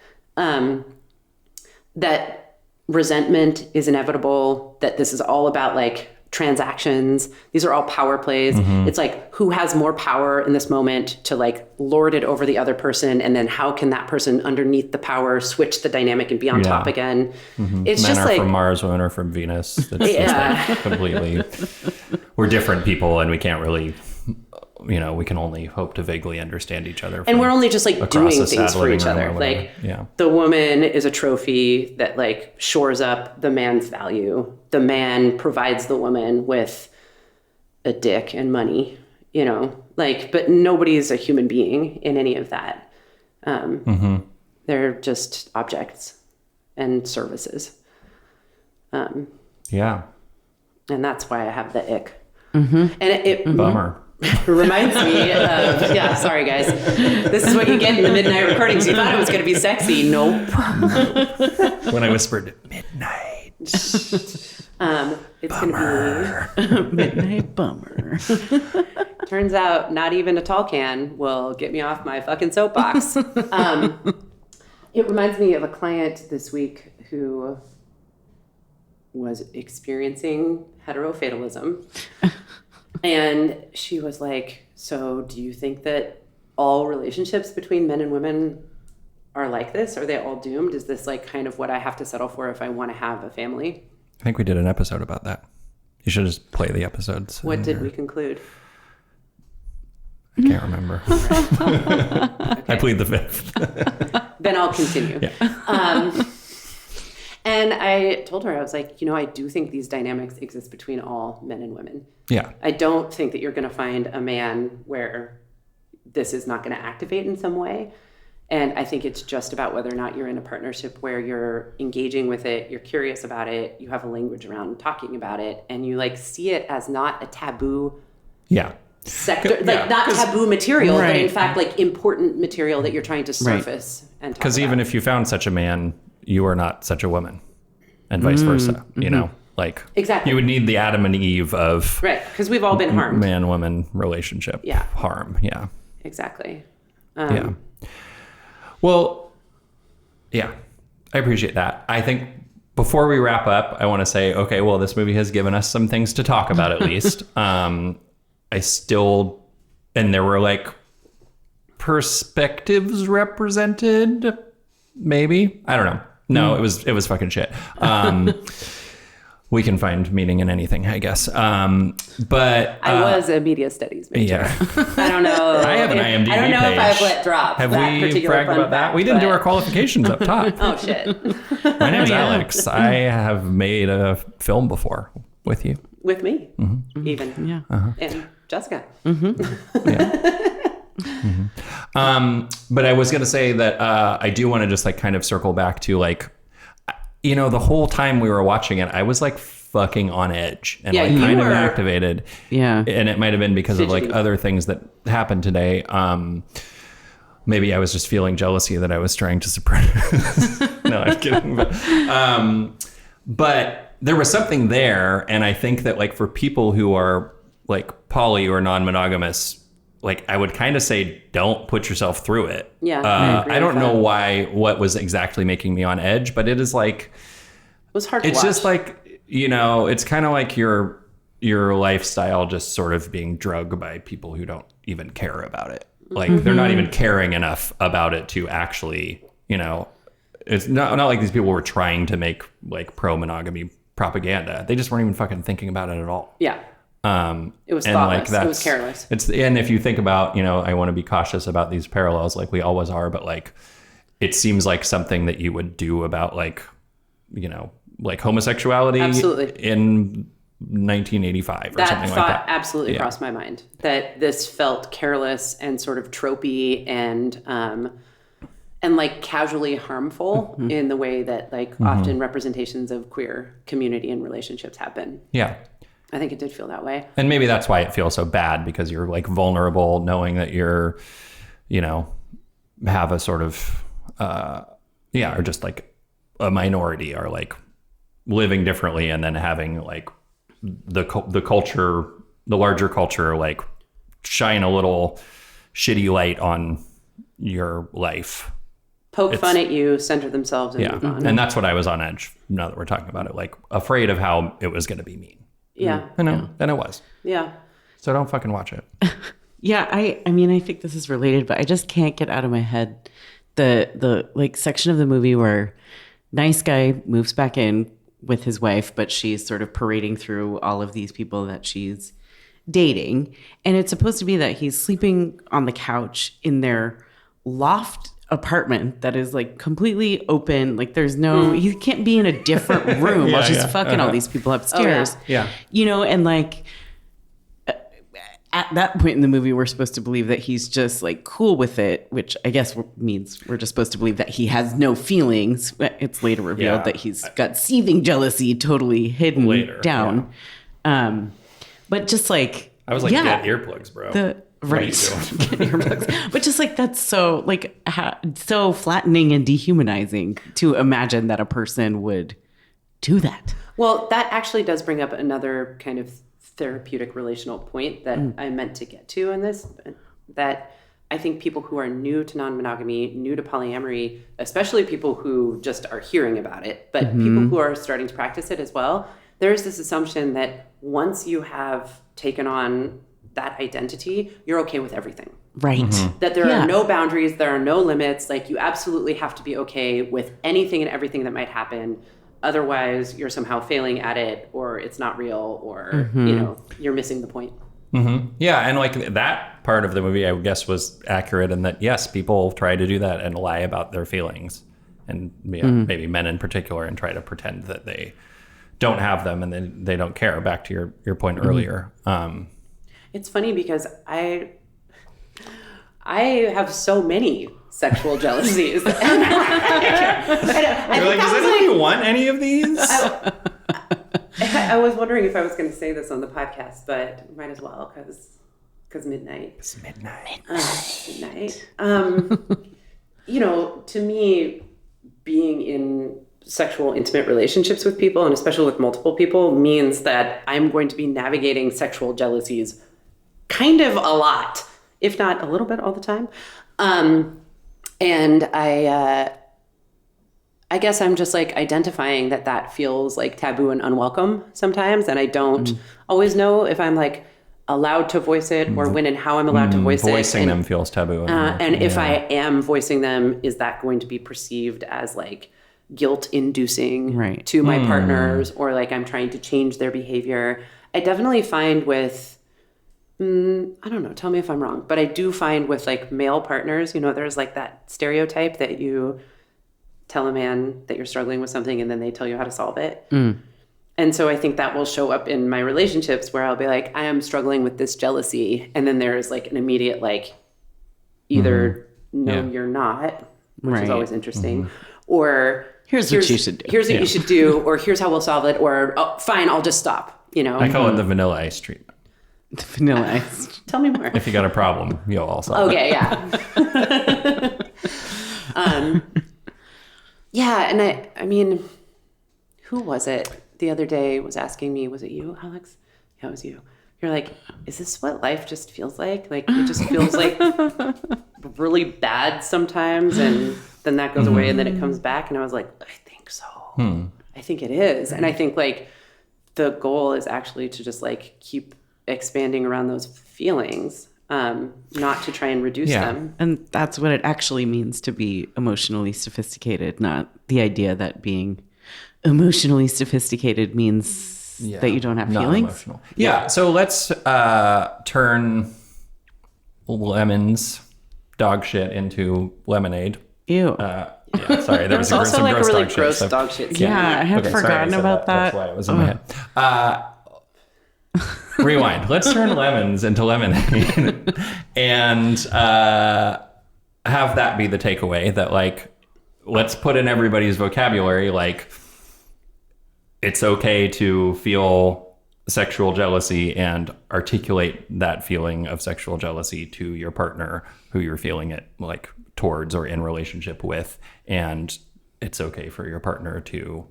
That resentment is inevitable, that this is all about like transactions. These are all power plays. It's like, who has more power in this moment to like lord it over the other person? And then how can that person underneath the power switch the dynamic and be on top again? It's
Men
just
are
like
from Mars, women are from Venus. It's just like completely, we're different people and we can't really, we can only hope to vaguely understand each other.
And we're only just like doing things for each other.
Like,
the woman is a trophy that like shores up the man's value. The man provides the woman with a dick and money, but nobody's a human being in any of that. They're just objects and services. And that's why I have the ick. And it
bummer.
Reminds me of, sorry guys, this is what you get in the midnight recordings. You thought it was going to be sexy. Nope.
When I whispered midnight.
It's going to be
midnight bummer.
Turns out not even a tall can will get me off my fucking soapbox. It reminds me of a client this week who was experiencing hetero fatalism. And she was like, so do you think that all relationships between men and women are like this? Are they all doomed? Is this like kind of what I have to settle for if I want to have a family?
I think we did an episode about that. You should just play the episodes.
What did we conclude?
I can't remember. Okay. I plead the fifth.
Then I'll continue. Yeah. And I told her, I was like, I do think these dynamics exist between all men and women.
Yeah.
I don't think that you're going to find a man where this is not going to activate in some way. And I think it's just about whether or not you're in a partnership where you're engaging with it, you're curious about it, you have a language around talking about it, and you like see it as not a taboo sector, like not taboo material, but in fact like important material that you're trying to surface and talk about.
Because even if you found such a man, you are not such a woman, and vice versa. Like
exactly,
you would need the Adam and Eve of
because we've all been harmed,
man-woman relationship. Harm.
Exactly.
Well, I appreciate that. I think before we wrap up, I want to say, okay, well, this movie has given us some things to talk about at least. And there were like perspectives represented, maybe. I don't know. No, it was fucking shit. We can find meaning in anything, I guess. But
I was a media studies major.
Yeah.
I don't know.
I have an IMDb page.
I don't know if I've let drop.
Have
that
we
particular
bragged about that? We didn't do our qualifications up top.
Oh shit.
My name's Alex. I have made a film before with you.
With me, even.
Yeah.
And Jessica.
But I was going to say that I do want to just like kind of circle back to like, the whole time we were watching it, I was like fucking on edge and like kind of activated.
Yeah.
And it might have been because of like other things that happened today. Maybe I was just feeling jealousy that I was trying to suppress. No, I'm kidding. But there was something there. And I think that like for people who are like poly or non-monogamous, like I would kind of say, don't put yourself through it.
Yeah.
I don't know what was exactly making me on edge, but it is like,
it was hard to watch.
It's just like, it's kind of like your lifestyle just sort of being drugged by people who don't even care about it. Like they're not even caring enough about it to actually, it's not like these people were trying to make like pro-monogamy propaganda. They just weren't even fucking thinking about it at all.
Yeah. It was thoughtless. It was careless.
And if you think about, I want to be cautious about these parallels, like we always are, but like, it seems like something that you would do about like, like homosexuality in 1985 or something like that. That thought
absolutely crossed my mind, that this felt careless and sort of tropey and and like casually harmful in the way that like often representations of queer community and relationships have been.
Yeah.
I think it did feel that way.
And maybe that's why it feels so bad, because you're like vulnerable knowing that you're, you know, have a sort of, or just like a minority, or like living differently, and then having like the culture, the larger culture, like shine a little shitty light on your life.
Poke fun at you, center themselves, and move on.
And that's what I was on edge, now that we're talking about it, like afraid of how it was going to be mean.
Yeah.
I know. And it was.
Yeah.
So don't fucking watch it.
Yeah, I mean, I think this is related, but I just can't get out of my head the like section of the movie where nice guy moves back in with his wife, but she's sort of parading through all of these people that she's dating. And it's supposed to be that he's sleeping on the couch in their loft apartment that is like completely open. Like there's no, he can't be in a different room while she's fucking all these people upstairs.
Yeah.
You know, and like at that point in the movie, we're supposed to believe that he's just like cool with it, which I guess means we're just supposed to believe that he has no feelings. It's later revealed that he's got seething jealousy totally hidden down. Yeah. But just like,
I was like, get earplugs, bro.
Right. Get earplugs. But just like, that's so like so flattening and dehumanizing to imagine that a person would do that.
Well, that actually does bring up another kind of therapeutic relational point that I meant to get to in this, that I think people who are new to non-monogamy, new to polyamory, especially people who just are hearing about it, but people who are starting to practice it as well, there's this assumption that once you have taken on that identity, you're okay with everything.
Right.
That there are no boundaries, there are no limits. Like you absolutely have to be okay with anything and everything that might happen. Otherwise, you're somehow failing at it, or it's not real, or, you know, you're missing the point.
Yeah. And like that part of the movie, I guess, was accurate in that, yes, people try to do that and lie about their feelings, and maybe men in particular, and try to pretend that they don't have them and then they don't care, back to your point earlier.
It's funny because I have so many sexual jealousies.
You're like, does anybody want any of these?
I was wondering if I was going to say this on the podcast, but might as well, because midnight.
It's midnight.
Midnight. You know, to me, being in sexual intimate relationships with people, and especially with multiple people, means that I'm going to be navigating sexual jealousies kind of a lot, if not a little bit all the time. And I guess I'm just like identifying that feels like taboo and unwelcome sometimes. And I don't always know if I'm like allowed to voice it, or when and how I'm allowed to voice it.
Voicing them feels taboo.
And if I am voicing them, is that going to be perceived as like guilt inducing to my partners, or like I'm trying to change their behavior? I definitely find with, I don't know, tell me if I'm wrong, but I do find with like male partners, you know, there's like that stereotype that you tell a man that you're struggling with something and then they tell you how to solve it. And so I think that will show up in my relationships where I'll be like, I am struggling with this jealousy. And then there's like an immediate, like, either no, you're not, which is always interesting, or
here's what you should do.
Here's what you should do, or here's how we'll solve it, or oh, fine, I'll just stop, you know?
I call it the vanilla ice treatment.
The vanilla ice.
Tell me more.
If you got a problem, you'll all solve it.
Okay, yeah. Yeah, and I mean, who was it the other day was asking me, was it you, Alex? Yeah, it was you. You're like, is this what life just feels like? Like, it just feels like really bad sometimes, and then that goes away, and then it comes back. And I was like, I think so. I think it is. And I think, like, the goal is actually to just, like, keep expanding around those feelings, not to try and reduce them.
And that's what it actually means to be emotionally sophisticated, not the idea that being emotionally sophisticated means that you don't have feelings.
Emotional. Yeah. So let's turn Lemon's dog shit into lemonade.
Ew.
Yeah, sorry. There was
also
some
like
gross
a really
dog
gross
shit.
dog shit.
Yeah, I had forgotten about that.
That's why it was in my head. Rewind. Let's turn lemons into lemonade. And have that be the takeaway, that like, let's put in everybody's vocabulary, like, it's okay to feel sexual jealousy and articulate that feeling of sexual jealousy to your partner who you're feeling it like towards or in relationship with. And it's okay for your partner to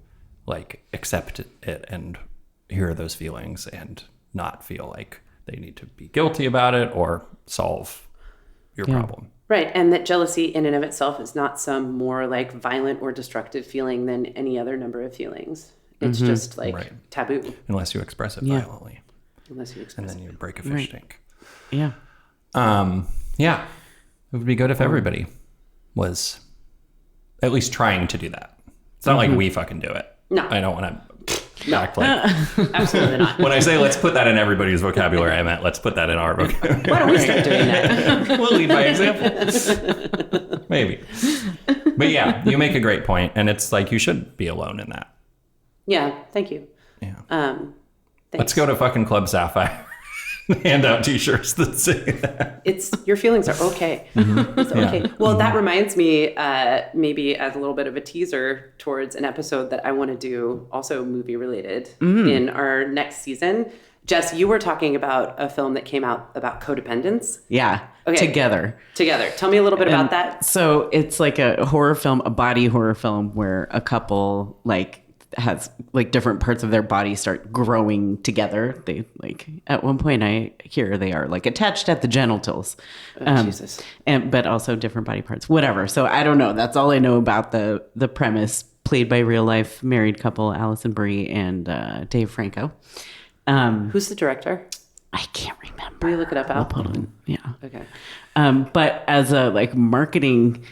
like accept it and hear those feelings and not feel like they need to be guilty about it or solve your problem.
Right. And that jealousy in and of itself is not some more like violent or destructive feeling than any other number of feelings. It's just like taboo.
Unless you express it violently.
Unless you express
and then you break a fish tank.
Yeah.
Yeah. It would be good if everybody was at least trying to do that. It's not like we fucking do it.
No.
I don't want to act like...
Absolutely not.
When I say let's put that in everybody's vocabulary, I meant let's put that in our vocabulary.
Why don't we start doing that?
We'll lead by example. Maybe. But yeah, you make a great point, and it's like you should be alone in that.
Yeah. Thank you.
Yeah. Let's go to fucking Club Sapphire. Hand out t-shirts that say that.
It's your feelings are okay. It's okay.
Yeah.
Well, that reminds me, maybe as a little bit of a teaser towards an episode that I want to do, also movie related, in our next season. Jess, you were talking about a film that came out about codependence.
Yeah.
Okay.
Together.
Tell me a little bit about that.
So it's like a horror film, a body horror film where a couple like has like different parts of their body start growing together. They like at one point I hear they are like attached at the genitals,
Jesus.
but also different body parts, whatever. So I don't know. That's all I know about the premise. Played by real life married couple Allison Brie and Dave Franco.
Who's the director?
I can't remember.
Will you look it up, Al?
I'll put it. Yeah.
Okay.
But as a like marketing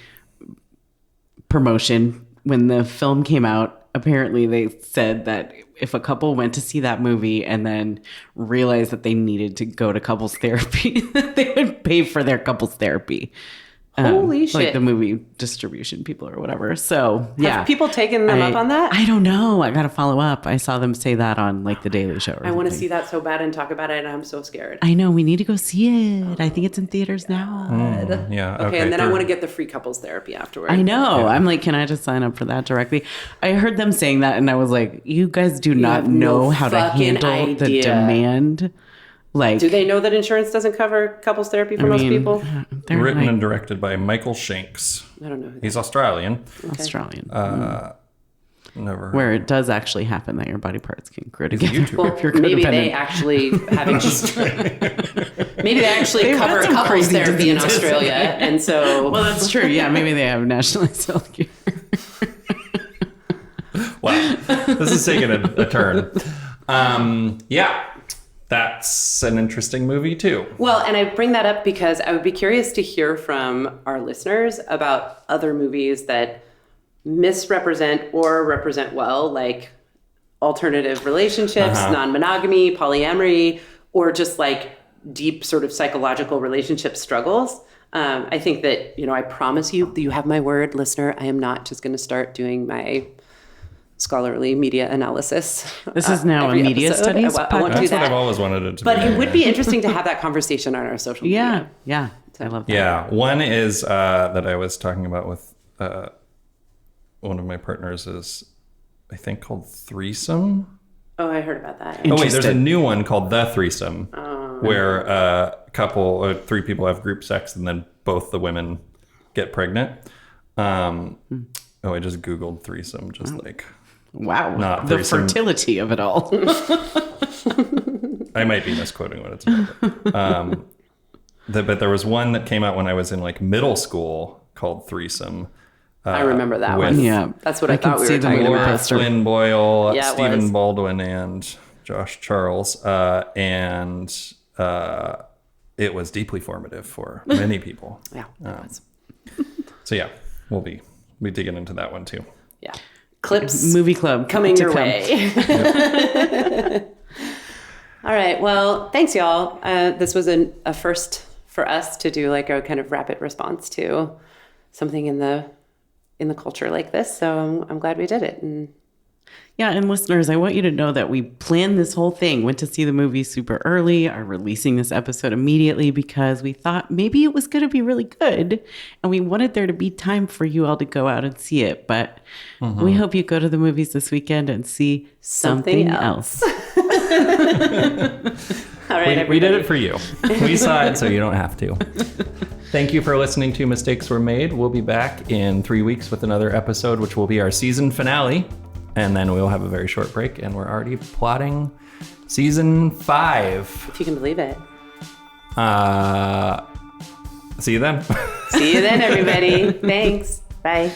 promotion, when the film came out, apparently they said that if a couple went to see that movie and then realized that they needed to go to couples therapy, they would pay for their couples therapy.
Holy shit.
Like the movie distribution people or whatever. So, yeah.
Have people taken them up on that?
I don't know. I got to follow up. I saw them say that on like The Daily Show.
I want to see that so bad and talk about it, and I'm so scared.
I know. We need to go see it. I think it's in theaters now.
Yeah.
Okay, and then I want to get the free couples therapy afterward.
I know. I'm like, can I just sign up for that directly? I heard them saying that, and I was like, you guys do not know how to handle the demand. Like,
do they know that insurance doesn't cover couples therapy for most people?
Written and directed by Michael Shanks.
I don't know.
He's Australian.
Australian.
Never heard.
Where it does actually happen that your body parts can grow together.
Well, maybe they actually have maybe they actually cover couples therapy in Australia, and so
well, that's true. Yeah, maybe they have nationalized healthcare.
Wow, this is taking a turn. Yeah. That's an interesting movie too.
Well, and I bring that up because I would be curious to hear from our listeners about other movies that misrepresent or represent well, like alternative relationships, non-monogamy, polyamory, or just like deep sort of psychological relationship struggles. I think that, I promise you, you have my word, listener. I am not just going to start doing my scholarly media analysis.
This is now a media
episode.
studies
I won't do
That's
that.
what I've always wanted it to
But
be.
it would be interesting to have that conversation on our social media.
Yeah. I love that.
Yeah. One is that I was talking about with one of my partners is, I think, called Threesome.
Oh, I heard about that.
Oh, wait, there's a new one called The Threesome, where a couple or three people have group sex and then both the women get pregnant. I just Googled threesome, just like...
Wow.
Not
the
threesome.
fertility of it all.
I might be misquoting what it's about. But there was one that came out when I was in like middle school called Threesome.
I remember that one.
Yeah.
That's what I thought we were
see the
talking
movie
about.
poster.
Flynn Boyle,
Yeah, it
Stephen
was.
Baldwin, and Josh Charles. And it was deeply formative for many people.
Yeah, it was.
So yeah, we'll be digging into that one too.
Yeah. Clips
Movie club
coming
to
your
come.
way. All right. Well, thanks, y'all. This was a first for us to do like a kind of rapid response to something in the culture like this. So I'm glad we did it. And
Yeah, and listeners, I want you to know that we planned this whole thing, went to see the movie super early, are releasing this episode immediately because we thought maybe it was going to be really good, and we wanted there to be time for you all to go out and see it. But we hope you go to the movies this weekend and see something else.
All right,
we did it for you. We saw it, so you don't have to. Thank you for listening to Mistakes Were Made. We'll be back in 3 weeks with another episode, which will be our season finale. And then we'll have a very short break, and we're already plotting season 5.
If you can believe it.
See you then.
See you then, everybody. Thanks. Bye.